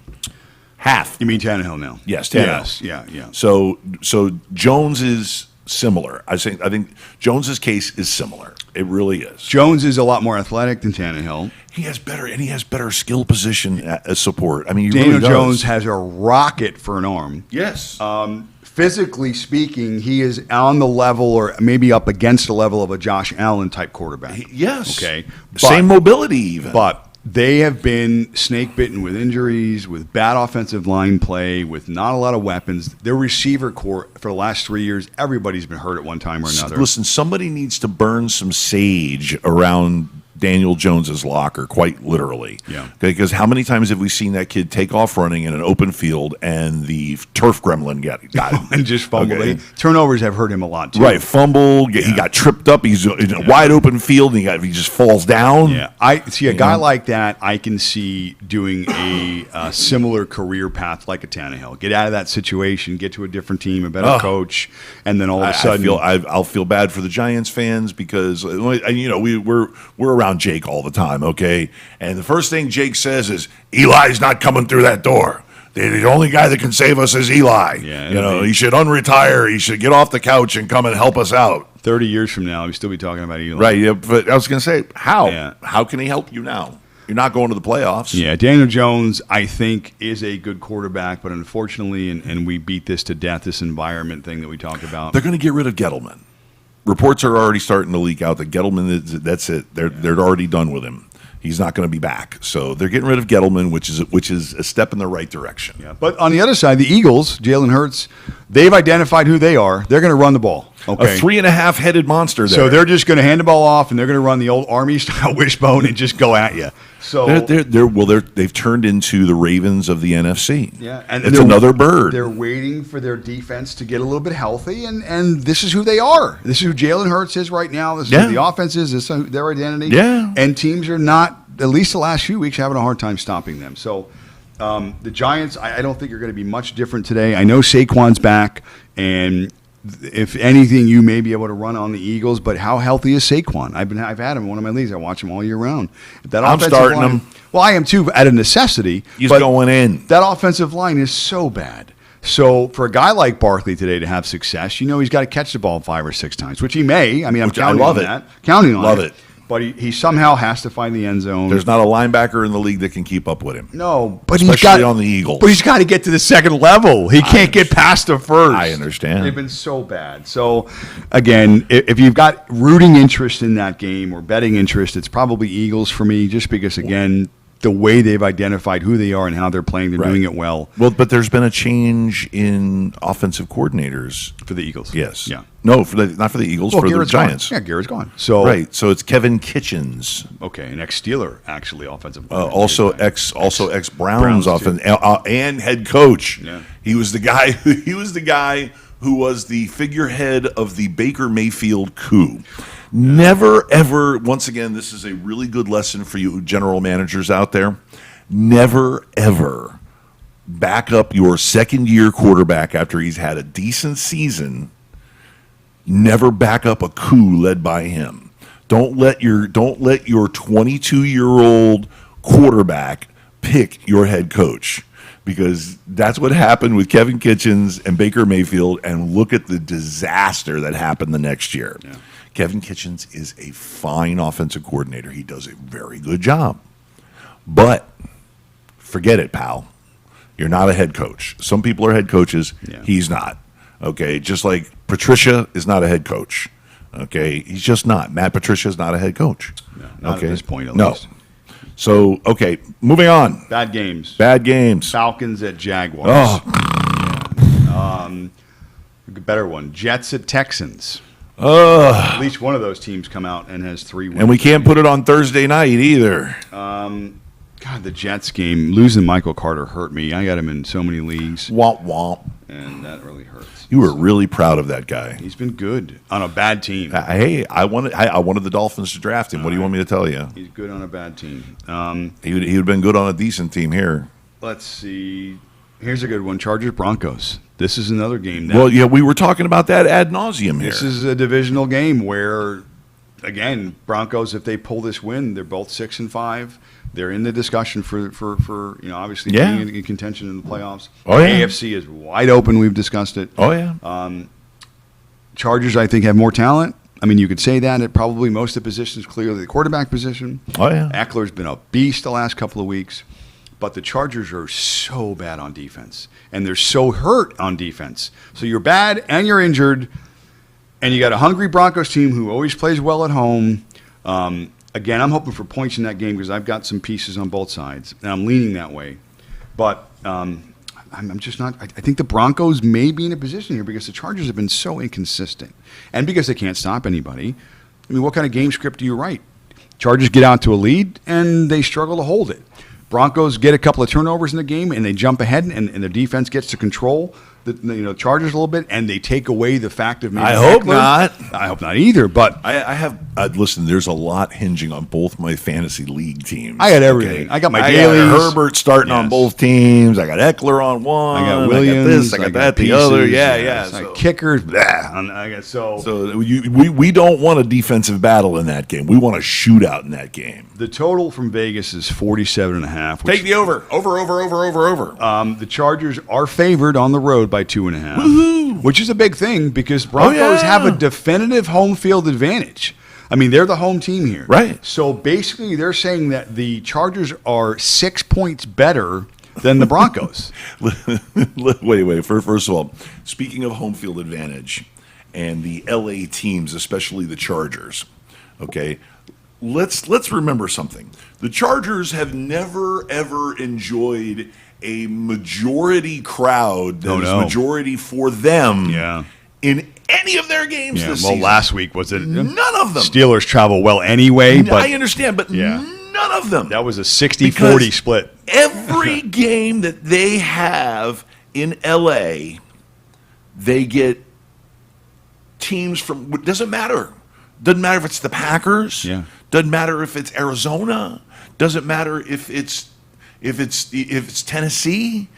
[SPEAKER 1] Half.
[SPEAKER 3] You mean Tannehill now?
[SPEAKER 1] Yes, Tannehill.
[SPEAKER 3] Yes, yeah.
[SPEAKER 1] So Jones is similar. I think Jones's case is similar. It really is.
[SPEAKER 3] Jones is a lot more athletic than Tannehill.
[SPEAKER 1] He has better skill position support. I mean,
[SPEAKER 3] Daniel Jones has a rocket for an arm.
[SPEAKER 1] Yes.
[SPEAKER 3] Physically speaking, he is on the level or maybe up against the level of a Josh Allen type quarterback.
[SPEAKER 1] Yes.
[SPEAKER 3] Okay.
[SPEAKER 1] Same mobility even.
[SPEAKER 3] But they have been snake bitten with injuries, with bad offensive line play, with not a lot of weapons. Their receiver core for the last 3 years, everybody's been hurt at one time or another.
[SPEAKER 1] Listen, somebody needs to burn some sage around Daniel Jones's locker, quite literally.
[SPEAKER 3] Yeah.
[SPEAKER 1] Because how many times have we seen that kid take off running in an open field and the turf gremlin got him?
[SPEAKER 3] And just fumble.
[SPEAKER 1] Okay.
[SPEAKER 3] Turnovers have hurt him a lot, too.
[SPEAKER 1] Right, fumble. He got tripped up. He's in a wide open field, and he just falls down.
[SPEAKER 3] Yeah, I see a guy like that. I can see doing a similar career path like a Tannehill. Get out of that situation, get to a different team, a better coach, and then all of a sudden,
[SPEAKER 1] I'll feel bad for the Giants fans because we're around Jake all the time, okay? And the first thing Jake says is Eli's not coming through that door. The only guy that can save us is Eli.
[SPEAKER 3] Yeah,
[SPEAKER 1] he should unretire. He should get off the couch and come and help us out.
[SPEAKER 3] 30 years from now, we'll still be talking about Eli.
[SPEAKER 1] Right, yeah, but I was going to say, how?
[SPEAKER 3] Yeah.
[SPEAKER 1] How can he help you now? You're not going to the playoffs.
[SPEAKER 3] Yeah, Daniel Jones, I think, is a good quarterback, but unfortunately, and we beat this to death, this environment thing that we talked about.
[SPEAKER 1] They're going to get rid of Gettleman. Reports are already starting to leak out that Gettleman, that's it. They're already done with him. He's not going to be back. So they're getting rid of Gettleman, which is a step in the right direction.
[SPEAKER 3] Yeah. But on the other side, the Eagles, Jalen Hurts, they've identified who they are. They're going to run the ball. Okay.
[SPEAKER 1] A 3.5-headed monster there.
[SPEAKER 3] So they're just going to hand the ball off, and they're going to run the old Army-style wishbone and just go at you. So
[SPEAKER 1] they've turned into the Ravens of the NFC.
[SPEAKER 3] Yeah, and
[SPEAKER 1] it's another bird.
[SPEAKER 3] They're waiting for their defense to get a little bit healthy, and this is who they are. This is who Jalen Hurts is right now. This is who the offense is. This is their identity.
[SPEAKER 1] Yeah.
[SPEAKER 3] And teams are not, at least the last few weeks, having a hard time stopping them. So the Giants, I don't think are going to be much different today. I know Saquon's back, and if anything, you may be able to run on the Eagles, but how healthy is Saquon? I've had him in one of my leagues. I watch him all year round.
[SPEAKER 1] I'm starting him.
[SPEAKER 3] Well, I am too, at a necessity.
[SPEAKER 1] He's going in.
[SPEAKER 3] That offensive line is so bad. So for a guy like Barkley today to have success, he's got to catch the ball 5 or 6 times, which he may. I mean, I'm counting on that. Counting on it. But he somehow has to find the end zone.
[SPEAKER 1] There's not a linebacker in the league that can keep up with him.
[SPEAKER 3] No, but
[SPEAKER 1] especially on the Eagles.
[SPEAKER 3] But he's got to get to the second level. He can't get past the first.
[SPEAKER 1] I understand.
[SPEAKER 3] They've been so bad. So, again, if you've got rooting interest in that game or betting interest, it's probably Eagles for me, just because, again, the way they've identified who they are and how they're playing, they're doing it well.
[SPEAKER 1] Well, but there's been a change in offensive coordinators
[SPEAKER 3] for the Eagles.
[SPEAKER 1] Yes.
[SPEAKER 3] Yeah.
[SPEAKER 1] No, not for the Eagles, for
[SPEAKER 3] Garrett's
[SPEAKER 1] the Giants.
[SPEAKER 3] Gone. Yeah, Garrett's gone. So
[SPEAKER 1] right. So it's Kevin Kitchens.
[SPEAKER 3] Okay, an ex-Steeler, actually, offensive.
[SPEAKER 1] Also ex-Browns offense and head coach.
[SPEAKER 3] Yeah.
[SPEAKER 1] He was the guy. He was the guy who was the figurehead of the Baker Mayfield coup. Never, ever, once again, this is a really good lesson for you general managers out there. Never, ever back up your second-year quarterback after he's had a decent season. Never back up a coup led by him. Don't let your 22-year-old quarterback pick your head coach, because that's what happened with Kevin Kitchens and Baker Mayfield, and look at the disaster that happened the next year. Yeah. Kevin Kitchens is a fine offensive coordinator. He does a very good job. But forget it, pal. You're not a head coach. Some people are head coaches. Yeah. He's not. Okay, just like Patricia is not a head coach. Okay, he's just not. Matt Patricia is not a head coach.
[SPEAKER 3] No, not at this point, at
[SPEAKER 1] least. So, okay, moving on.
[SPEAKER 3] Bad games. Falcons at Jaguars.
[SPEAKER 1] Oh.
[SPEAKER 3] Yeah. Better one. Jets at Texans. At least one of those teams come out and has 3 wins.
[SPEAKER 1] And we can't put it on Thursday night either.
[SPEAKER 3] God, the Jets game, losing Michael Carter hurt me. I got him in so many leagues.
[SPEAKER 1] Womp womp.
[SPEAKER 3] And that really hurts.
[SPEAKER 1] You were really proud of that guy.
[SPEAKER 3] He's been good on a bad team.
[SPEAKER 1] Hey, I wanted the Dolphins to draft him. What do you want me to tell you?
[SPEAKER 3] He's good on a bad team.
[SPEAKER 1] He would have been good on a decent team here.
[SPEAKER 3] Let's see. Here's a good one. Chargers Broncos. This is another game.
[SPEAKER 1] Well, yeah, we were talking about that ad nauseum here.
[SPEAKER 3] This is a divisional game where, again, Broncos, if they pull this win, they're both 6-5. They're in the discussion for obviously being in contention in the playoffs.
[SPEAKER 1] Oh, yeah.
[SPEAKER 3] AFC is wide open. We've discussed it.
[SPEAKER 1] Oh, yeah.
[SPEAKER 3] Chargers, I think, have more talent. I mean, you could say that at probably most of the positions, clearly the quarterback position.
[SPEAKER 1] Oh, yeah.
[SPEAKER 3] Eckler's been a beast the last couple of weeks. But the Chargers are so bad on defense, and they're so hurt on defense. So you're bad and you're injured, and you got a hungry Broncos team who always plays well at home. Again, I'm hoping for points in that game because I've got some pieces on both sides, and I'm leaning that way. But I'm just not – I think the Broncos may be in a position here because the Chargers have been so inconsistent, and because they can't stop anybody. I mean, what kind of game script do you write? Chargers get out to a lead, and they struggle to hold it. Broncos get a couple of turnovers in the game, and they jump ahead, and their defense gets to control the Chargers a little bit, and they take away the fact of maybe
[SPEAKER 1] I hope not.
[SPEAKER 3] I hope not either, but
[SPEAKER 1] I have listen. There's a lot hinging on both my fantasy league teams.
[SPEAKER 3] I got everything.
[SPEAKER 1] Okay?
[SPEAKER 3] I got my
[SPEAKER 1] I
[SPEAKER 3] dailies.
[SPEAKER 1] got Herbert starting on
[SPEAKER 3] Yes.
[SPEAKER 1] both teams. I got Eckler on one.
[SPEAKER 3] I got Williams.
[SPEAKER 1] I got this. I got that.
[SPEAKER 3] pieces,
[SPEAKER 1] The other. Yeah.
[SPEAKER 3] I got kickers. Blah. I got
[SPEAKER 1] So we don't want a defensive battle in that game. We want a shootout in that game.
[SPEAKER 3] The total from Vegas is 47.5.
[SPEAKER 1] Take the over. Over.
[SPEAKER 3] The Chargers are favored on the road by 2.5, which is a big thing because Broncos have a definitive home field advantage. I mean, they're the home team here.
[SPEAKER 1] Right.
[SPEAKER 3] So basically, they're saying that the Chargers are 6 points better than the Broncos.
[SPEAKER 1] Wait. First of all, speaking of home field advantage and the LA teams, especially the Chargers, okay, let's remember something. The Chargers have never, ever enjoyed a majority crowd that is majority for them in any of their games this season.
[SPEAKER 3] Last week was it?
[SPEAKER 1] None of them.
[SPEAKER 3] Steelers travel well anyway, but
[SPEAKER 1] I understand, but none of them.
[SPEAKER 3] That was a 60-40 split.
[SPEAKER 1] Every game that they have in LA, they get teams from. It doesn't matter. Doesn't matter if it's the Packers.
[SPEAKER 3] Yeah.
[SPEAKER 1] Doesn't matter if it's Arizona. Doesn't matter if it's Tennessee.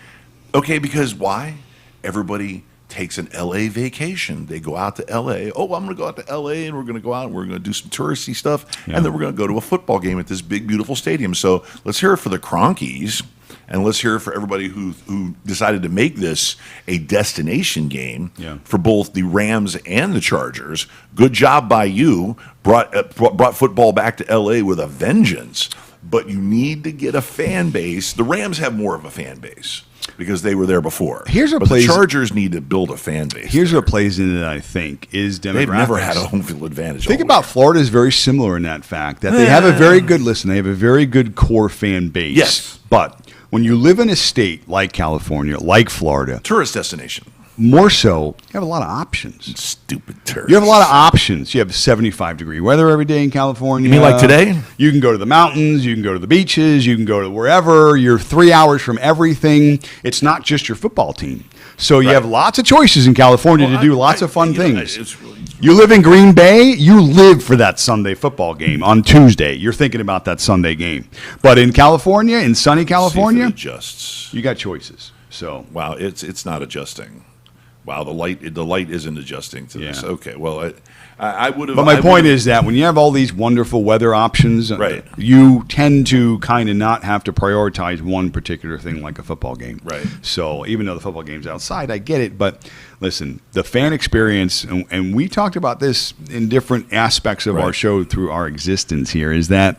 [SPEAKER 1] Okay, because why? Everybody takes an LA vacation. They go out to LA. Oh, I'm going to go out to LA and we're going to go out and we're going to do some touristy stuff. Yeah. And then we're going to go to a football game at this big, beautiful stadium. So let's hear it for the Cronkies. And let's hear it for everybody who decided to make this a destination game for both the Rams and the Chargers. Good job by you. Brought football back to L.A. with a vengeance. But you need to get a fan base. The Rams have more of a fan base because they were there before. The Chargers need to build a fan base.
[SPEAKER 3] Here's what plays into that, I think, is demographics.
[SPEAKER 1] They've never had a home field advantage.
[SPEAKER 3] Think about Florida is very similar in that fact that they have a very good they have a very good core fan base.
[SPEAKER 1] Yes.
[SPEAKER 3] But when you live in a state like California, like Florida,
[SPEAKER 1] tourist destination.
[SPEAKER 3] More so, you have a lot of options.
[SPEAKER 1] Stupid tourists.
[SPEAKER 3] You have a lot of options. You have 75-degree weather every day in California.
[SPEAKER 1] You mean like today?
[SPEAKER 3] You can go to the mountains. You can go to the beaches. You can go to wherever. You're 3 hours from everything. It's not just your football team. So you have lots of choices in California to do lots of fun things. You live in Green Bay, you live for that Sunday football game on Tuesday. You're thinking about that Sunday game. But in California, in sunny California, you got choices. So
[SPEAKER 1] wow, it's not adjusting. Wow, the light isn't adjusting to this. Okay, well, I would have.
[SPEAKER 3] But my point is that when you have all these wonderful weather options, you tend to kind of not have to prioritize one particular thing like a football game.
[SPEAKER 1] Right.
[SPEAKER 3] So even though the football game's outside, I get it. But listen, the fan experience, and we talked about this in different aspects of our show through our existence here, is that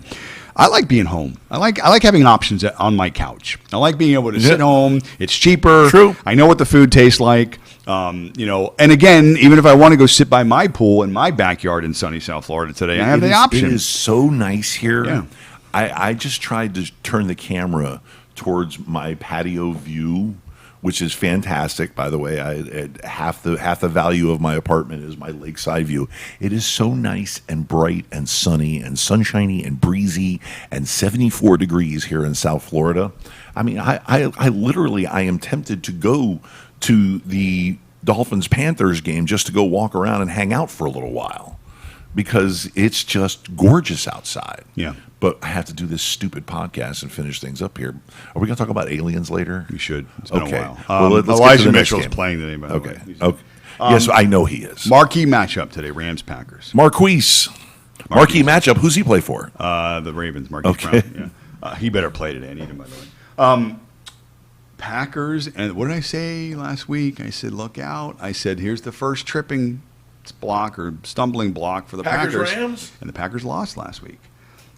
[SPEAKER 3] I like being home. I like having options on my couch. I like being able to sit home. It's cheaper.
[SPEAKER 1] True.
[SPEAKER 3] I know what the food tastes like. And again, even if I want to go sit by my pool in my backyard in sunny South Florida today, I have the option.
[SPEAKER 1] It is so nice here.
[SPEAKER 3] Yeah.
[SPEAKER 1] I just tried to turn the camera towards my patio view, which is fantastic, by the way. Half the value of my apartment is my lakeside view. It is so nice and bright and sunny and sunshiny and breezy and 74 degrees here in South Florida. I mean, I literally am tempted to go to the Dolphins Panthers game just to go walk around and hang out for a little while because it's just gorgeous outside.
[SPEAKER 3] Yeah.
[SPEAKER 1] But I have to do this stupid podcast and finish things up here. Are we going to talk about aliens later?
[SPEAKER 3] We should. It's been a while.
[SPEAKER 1] Well, let's get to
[SPEAKER 3] Elijah
[SPEAKER 1] the next
[SPEAKER 3] Mitchell's
[SPEAKER 1] game.
[SPEAKER 3] playing today, by the way.
[SPEAKER 1] Okay. Yes, I know he is.
[SPEAKER 3] Marquee matchup today, Rams-Packers.
[SPEAKER 1] Marquise. Marquee matchup. Who's he play for?
[SPEAKER 3] The Ravens, Marquise Brown. Yeah. He better play today. I need him, by the way. Packers, and what did I say last week? I said, look out. I said, here's the first tripping block or stumbling block for the Packers.
[SPEAKER 1] Rams?
[SPEAKER 3] And the Packers lost last week.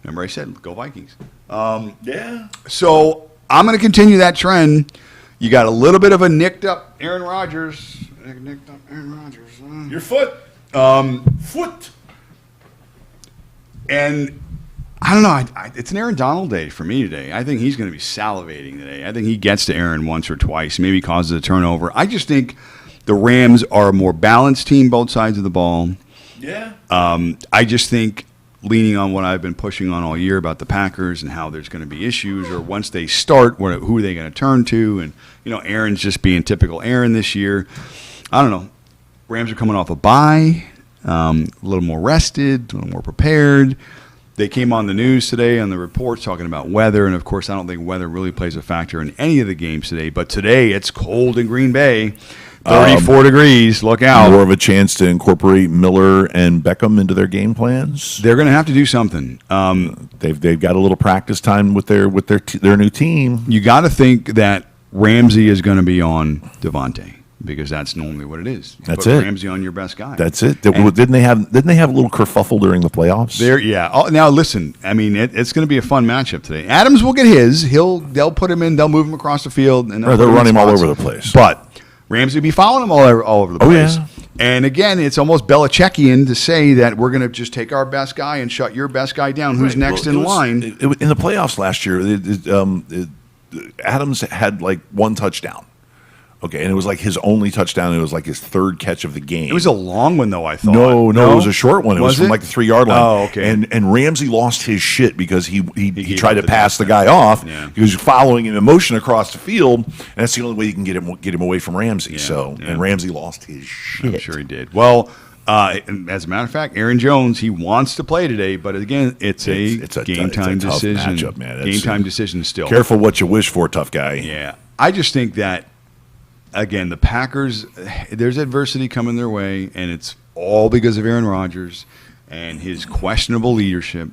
[SPEAKER 3] Remember I said, go Vikings.
[SPEAKER 1] Yeah.
[SPEAKER 3] So I'm going to continue that trend. You got a little bit of a nicked up Aaron Rodgers.
[SPEAKER 1] Your foot. Foot.
[SPEAKER 3] And I don't know. It's an Aaron Donald day for me today. I think he's going to be salivating today. I think he gets to Aaron once or twice, maybe causes a turnover. I just think the Rams are a more balanced team, both sides of the ball.
[SPEAKER 1] Yeah.
[SPEAKER 3] I just think leaning on what I've been pushing on all year about the Packers and how there's going to be issues, or once they start, who are they going to turn to? And, Aaron's just being typical Aaron this year. I don't know. Rams are coming off a bye, a little more rested, a little more prepared. They came on the news today on the reports talking about weather, and of course I don't think weather really plays a factor in any of the games today. But today it's cold in Green Bay, 34 degrees. Look out!
[SPEAKER 1] More of a chance to incorporate Miller and Beckham into their game plans.
[SPEAKER 3] They're going to have to do something.
[SPEAKER 1] They've got a little practice time with their new team.
[SPEAKER 3] You got to think that Ramsey is going to be on Devontae, because that's normally what it is.
[SPEAKER 1] That's
[SPEAKER 3] Put
[SPEAKER 1] it.
[SPEAKER 3] Ramsey on your best guy.
[SPEAKER 1] That's it. Didn't they have a little kerfuffle during the playoffs?
[SPEAKER 3] Yeah. Oh, now listen, I mean, it's going to be a fun matchup today. Adams will get his. They'll put him in. They'll move him across the field, and
[SPEAKER 1] they'll run him all over the place.
[SPEAKER 3] But Ramsey will be following him all over the place.
[SPEAKER 1] Yeah.
[SPEAKER 3] And again, it's almost Belichickian to say that we're going to just take our best guy and shut your best guy down. Who's next in line?
[SPEAKER 1] In the playoffs last year, Adams had like one touchdown. Okay, and it was like his only touchdown. It was like his third catch of the game.
[SPEAKER 3] It was a long one, though, I thought.
[SPEAKER 1] No, it was a short one. It was from like the 3-yard line.
[SPEAKER 3] Oh, okay.
[SPEAKER 1] And Ramsey lost his shit because he tried to pass the guy off. Yeah. He was following him in motion across the field, and that's the only way you can get him away from Ramsey.
[SPEAKER 3] Yeah,
[SPEAKER 1] And Ramsey lost his shit.
[SPEAKER 3] I'm sure he did. Well, as a matter of fact, Aaron Jones, he wants to play today, but again, it's a game time decision.
[SPEAKER 1] Matchup, man.
[SPEAKER 3] Game time decision still.
[SPEAKER 1] Careful what you wish for, tough guy.
[SPEAKER 3] Yeah, I just think that. Again, the Packers, there's adversity coming their way, and it's all because of Aaron Rodgers and his questionable leadership,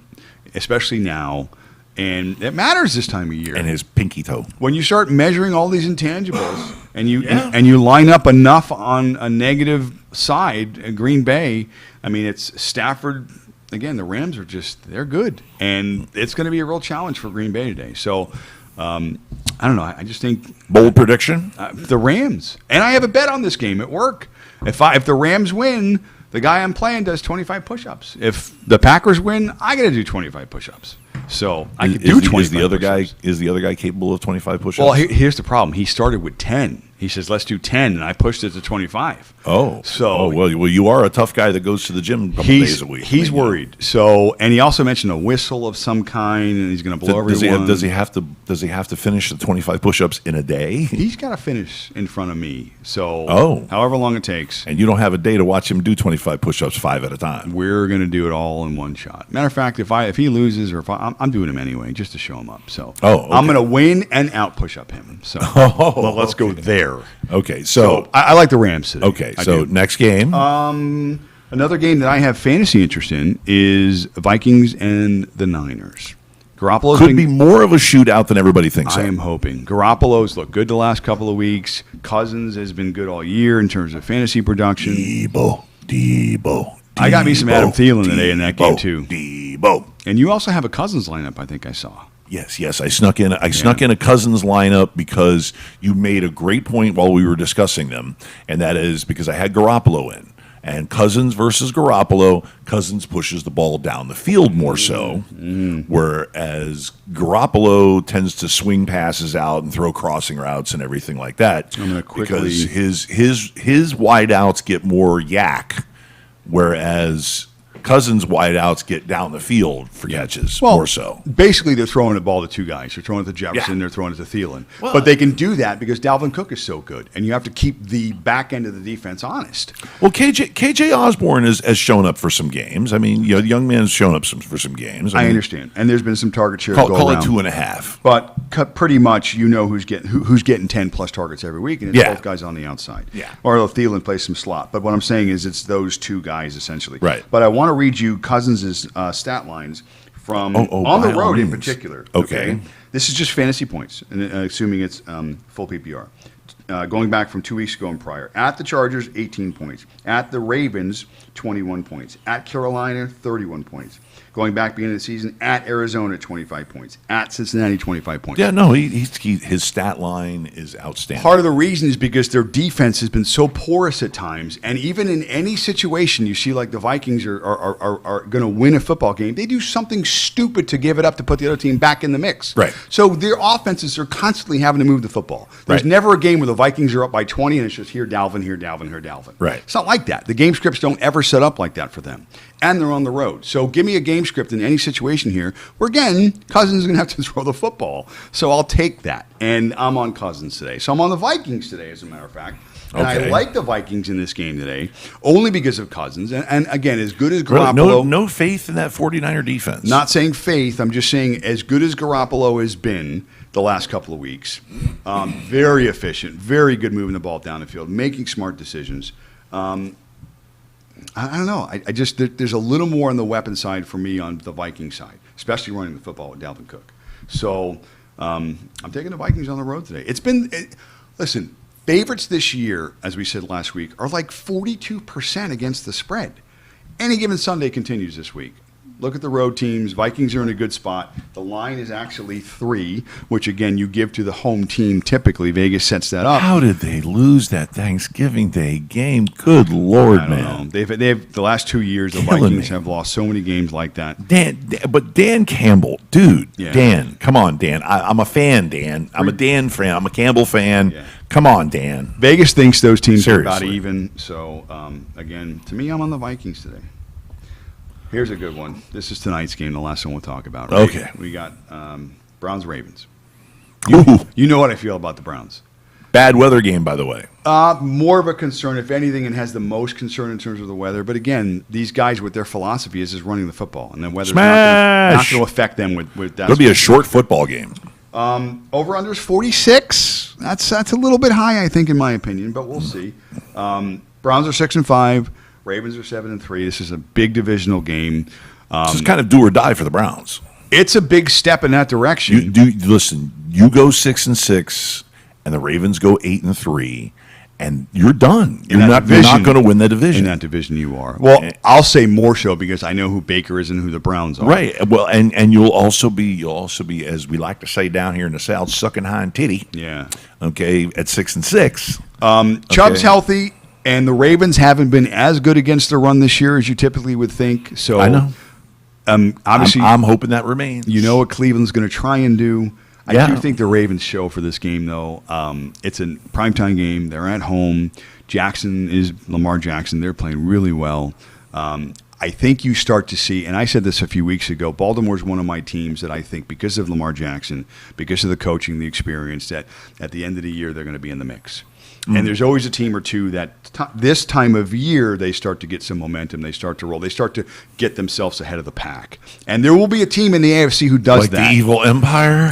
[SPEAKER 3] especially now. And it matters this time of year.
[SPEAKER 1] And his pinky toe.
[SPEAKER 3] When you start measuring all these intangibles and you line up enough on a negative side, Green Bay, I mean, it's Stafford. Again, the Rams are they're good. And it's going to be a real challenge for Green Bay today. So, I don't know. I just think
[SPEAKER 1] bold prediction:
[SPEAKER 3] the Rams, and I have a bet on this game at work. If the Rams win, the guy I'm playing does 25 push-ups. If the Packers win, I got to do 25 push-ups. So I could do 25.
[SPEAKER 1] Is the other guy capable of 25 push-ups?
[SPEAKER 3] Well, here's the problem. He started with 10. He says, "Let's do 10," and I pushed it to 25.
[SPEAKER 1] Well, you are a tough guy that goes to the gym a couple days a week.
[SPEAKER 3] He's worried. So, and he also mentioned a whistle of some kind, and he's going to blow everyone.
[SPEAKER 1] Does he have to finish the 25 push-ups in a day?
[SPEAKER 3] He's got to finish in front of me. So, however long it takes.
[SPEAKER 1] And you don't have a day to watch him do 25 push-ups 5 at a time.
[SPEAKER 3] We're going to do it all in one shot. Matter of fact, if he loses, or if I'm doing him anyway, just to show him up. So, I'm going to win and out push-up him. So, let's go there.
[SPEAKER 1] Okay, so
[SPEAKER 3] I like the Rams today.
[SPEAKER 1] Okay, so next game.
[SPEAKER 3] Another game that I have fantasy interest in is Vikings and the Niners. Garoppolo's
[SPEAKER 1] could be more of a shootout than everybody thinks.
[SPEAKER 3] I am hoping. Garoppolo's looked good the last couple of weeks. Cousins has been good all year in terms of fantasy production.
[SPEAKER 1] Debo.
[SPEAKER 3] I got me some Adam Thielen today in that game too.
[SPEAKER 1] Debo.
[SPEAKER 3] And you also have a Cousins lineup, I think I saw.
[SPEAKER 1] Yes. I snuck in a Cousins lineup because you made a great point while we were discussing them, and that is because I had Garoppolo in. And Cousins versus Garoppolo, Cousins pushes the ball down the field more so, whereas Garoppolo tends to swing passes out and throw crossing routes and everything like that. Because his wideouts get more yak, whereas Cousins' wideouts get down the field for catches more so.
[SPEAKER 3] Basically, they're throwing the ball to two guys. They're throwing it to Jefferson. They're throwing it to Thielen. But they can do that because Dalvin Cook is so good, and you have to keep the back end of the defense honest.
[SPEAKER 1] Well, KJ Osborne has shown up for some games. I mean, the young man's shown up for some games.
[SPEAKER 3] I understand, and there's been some target shares.
[SPEAKER 1] Call it 2.5.
[SPEAKER 3] But pretty much, who's getting 10 plus targets every week, and it's both guys on the outside.
[SPEAKER 1] Yeah.
[SPEAKER 3] Or Thielen plays some slot. But what I'm saying is, it's those two guys essentially.
[SPEAKER 1] Right.
[SPEAKER 3] But I want to read you Cousins' stat lines from on the road in particular.
[SPEAKER 1] Okay.
[SPEAKER 3] This is just fantasy points, assuming it's full PPR. Going back from 2 weeks ago and prior. At the Chargers, 18 points. At the Ravens, 21 points. At Carolina, 31 points. Going back beginning of the season, at Arizona, 25 points. At Cincinnati, 25 points.
[SPEAKER 1] Yeah, no, his stat line is outstanding.
[SPEAKER 3] Part of the reason is because their defense has been so porous at times, and even in any situation you see like the Vikings are going to win a football game, they do something stupid to give it up to put the other team back in the mix.
[SPEAKER 1] Right.
[SPEAKER 3] So their offenses are constantly having to move the football. There's never a game where the the Vikings are up by 20, and it's just here, Dalvin, here, Dalvin, here, Dalvin.
[SPEAKER 1] Right.
[SPEAKER 3] It's not like that. The game scripts don't ever set up like that for them. And they're on the road. So give me a game script in any situation here where, again, Cousins is going to have to throw the football. So I'll take that. And I'm on Cousins today. So I'm on the Vikings today, as a matter of fact. And I like the Vikings in this game today, only because of Cousins. And again, as good as Garoppolo.
[SPEAKER 1] No faith in that 49er defense.
[SPEAKER 3] Not saying faith. I'm just saying as good as Garoppolo has been the last couple of weeks, very efficient, very good moving the ball down the field, making smart decisions. I don't know. I just there's a little more on the weapon side for me on the Viking side, especially running the football with Dalvin Cook. So I'm taking the Vikings on the road today. Listen, favorites this year, as we said last week, are like 42% against the spread. Any given Sunday continues this week. Look at the road teams. Vikings are in a good spot. The line is actually 3, which, again, you give to the home team typically. Vegas sets that up.
[SPEAKER 1] How did they lose that Thanksgiving Day game? Good Lord,
[SPEAKER 3] I don't know. They've the last 2 years, the
[SPEAKER 1] Killing
[SPEAKER 3] Vikings
[SPEAKER 1] me.
[SPEAKER 3] have lost so many games like that.
[SPEAKER 1] Dan Campbell, dude.
[SPEAKER 3] Yeah.
[SPEAKER 1] Dan, come on, Dan. I'm a fan, Dan. I'm a Dan fan. I'm a Campbell fan.
[SPEAKER 3] Yeah.
[SPEAKER 1] Come on, Dan.
[SPEAKER 3] Vegas thinks those teams are about
[SPEAKER 1] Seriously.
[SPEAKER 3] even. So, again, to me, I'm on the Vikings today. Here's a good one. This is tonight's game, the last one we'll talk about. Right?
[SPEAKER 1] Okay.
[SPEAKER 3] We got Browns-Ravens.
[SPEAKER 1] Ooh,
[SPEAKER 3] You know what I feel about the Browns.
[SPEAKER 1] bad weather game, by the way.
[SPEAKER 3] More of a concern, if anything, and has the most concern in terms of the weather. But again, these guys, what their philosophy is running the football. And the weather's not
[SPEAKER 1] Smash!
[SPEAKER 3] going to affect them with that.
[SPEAKER 1] It'll be a short football game.
[SPEAKER 3] Over-under is 46. That's a little bit high, I think, in my opinion, but we'll see. Browns are 6-5. Ravens are 7-3. This is a big divisional game.
[SPEAKER 1] This is kind of do or die for the Browns.
[SPEAKER 3] It's a big step in that direction.
[SPEAKER 1] Listen, you go 6-6, and the Ravens go 8-3, and you're done. You're not going to win the division.
[SPEAKER 3] In that division, you are. Well, I'll say more so because I know who Baker is and who the Browns are.
[SPEAKER 1] Right. Well, and you'll also be, as we like to say down here in the South, sucking hind titty.
[SPEAKER 3] Yeah.
[SPEAKER 1] Okay, at 6-6.
[SPEAKER 3] Chubb's healthy, and the Ravens haven't been as good against the run this year as you typically would think. So
[SPEAKER 1] I know.
[SPEAKER 3] Obviously,
[SPEAKER 1] I'm hoping that remains.
[SPEAKER 3] you know what Cleveland's going to try and do. I
[SPEAKER 1] Yeah.
[SPEAKER 3] do think the Ravens show for this game, though. It's a primetime game. They're at home. Lamar Jackson. They're playing really well. I think you start to see, and I said this a few weeks ago, Baltimore's one of my teams that I think because of Lamar Jackson, because of the coaching, the experience, that at the end of the year they're going to be in the mix. And there's always a team or two that this time of year they start to get some momentum. They start to roll. They start to get themselves ahead of the pack. And there will be a team in the AFC who does
[SPEAKER 1] like
[SPEAKER 3] that.
[SPEAKER 1] the evil empire.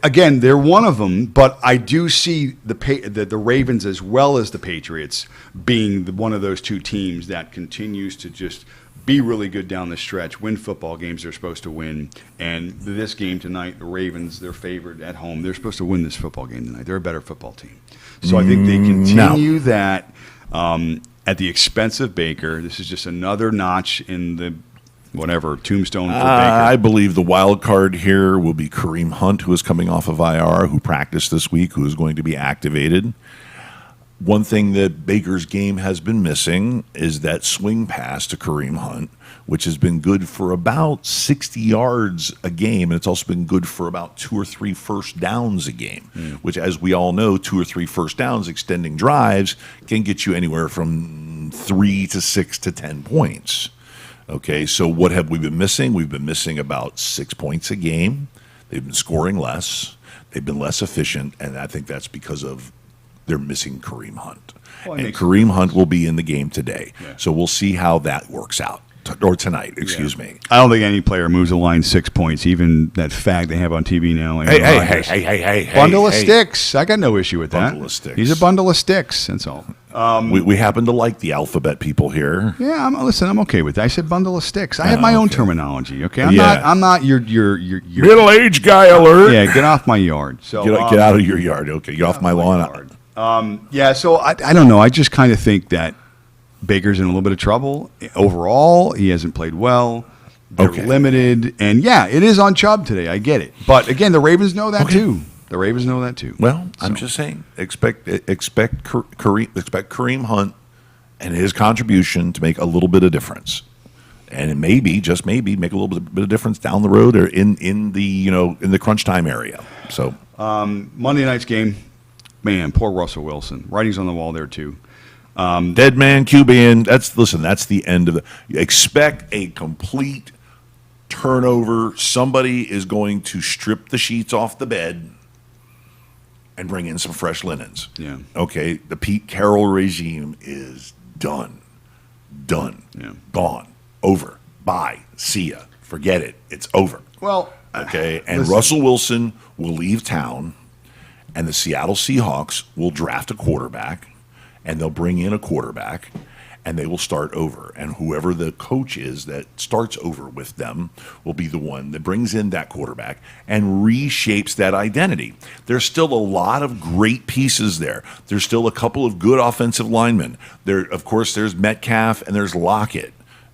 [SPEAKER 3] Again, they're one of them, but I do see the Ravens as well as the Patriots being one of those two teams that continues to just be really good down the stretch, win football games they're supposed to win. And this game tonight, the Ravens, they're favored at home. They're supposed to win this football game tonight. They're a better football team. So I think they continue that at the expense of Baker. This is just another notch in the tombstone for Baker.
[SPEAKER 1] I believe the wild card here will be Kareem Hunt, who is coming off of IR, who practiced this week, who is going to be activated. One thing that Baker's game has been missing is that swing pass to Kareem Hunt, which has been good for about 60 yards a game, and it's also been good for about 2 or 3 first downs a game, which, as we all know, 2 or 3 first downs, extending drives, can get you anywhere from 3 to 6 to 10 points. Okay, so what have we been missing? We've been missing about 6 points a game. They've been scoring less. They've been less efficient, and I think that's because of they're missing Kareem Hunt.
[SPEAKER 3] Well,
[SPEAKER 1] And Kareem Hunt will be in the game today.
[SPEAKER 3] Yeah.
[SPEAKER 1] So we'll see how that works out. Or tonight, excuse me.
[SPEAKER 3] I don't think any player moves the line 6 points, even that fag they have on TV now.
[SPEAKER 1] Hey.
[SPEAKER 3] Bundle of sticks. I got no issue with that.
[SPEAKER 1] Bundle of sticks.
[SPEAKER 3] He's a bundle of sticks. That's all.
[SPEAKER 1] We happen to like the alphabet people here.
[SPEAKER 3] Yeah, I'm okay with that. I said bundle of sticks. I have my own terminology. Okay, I'm
[SPEAKER 1] Yeah.
[SPEAKER 3] not your
[SPEAKER 1] Middle-aged guy alert.
[SPEAKER 3] Yeah, get off my yard. So
[SPEAKER 1] Get out of your yard. Okay, get off my lawn.
[SPEAKER 3] So I don't know. I just kind of think that Baker's in a little bit of trouble overall. He hasn't played well. They're limited, and it is on Chubb today. I get it, but again, the Ravens know that too. The Ravens know that too.
[SPEAKER 1] Well, I'm just saying, expect Kareem Hunt and his contribution to make a little bit of difference, and just maybe, make a little bit of difference down the road or in the crunch time area. So
[SPEAKER 3] Monday night's game, man, poor Russell Wilson. Writing's on the wall there too.
[SPEAKER 1] Dead man QB. That's the end of the. Expect a complete turnover. Somebody is going to strip the sheets off the bed and bring in some fresh linens.
[SPEAKER 3] Yeah.
[SPEAKER 1] Okay. The Pete Carroll regime is done.
[SPEAKER 3] Yeah.
[SPEAKER 1] Gone. Over. Bye. See ya. Forget it. It's over.
[SPEAKER 3] Well,
[SPEAKER 1] okay. And
[SPEAKER 3] listen.
[SPEAKER 1] Russell Wilson will leave town, and the Seattle Seahawks will draft a quarterback, and they'll bring in a quarterback, and they will start over. And whoever the coach is that starts over with them will be the one that brings in that quarterback and reshapes that identity. There's still a lot of great pieces there. There's still a couple of good offensive linemen. There, of course, there's Metcalf and there's Lockett,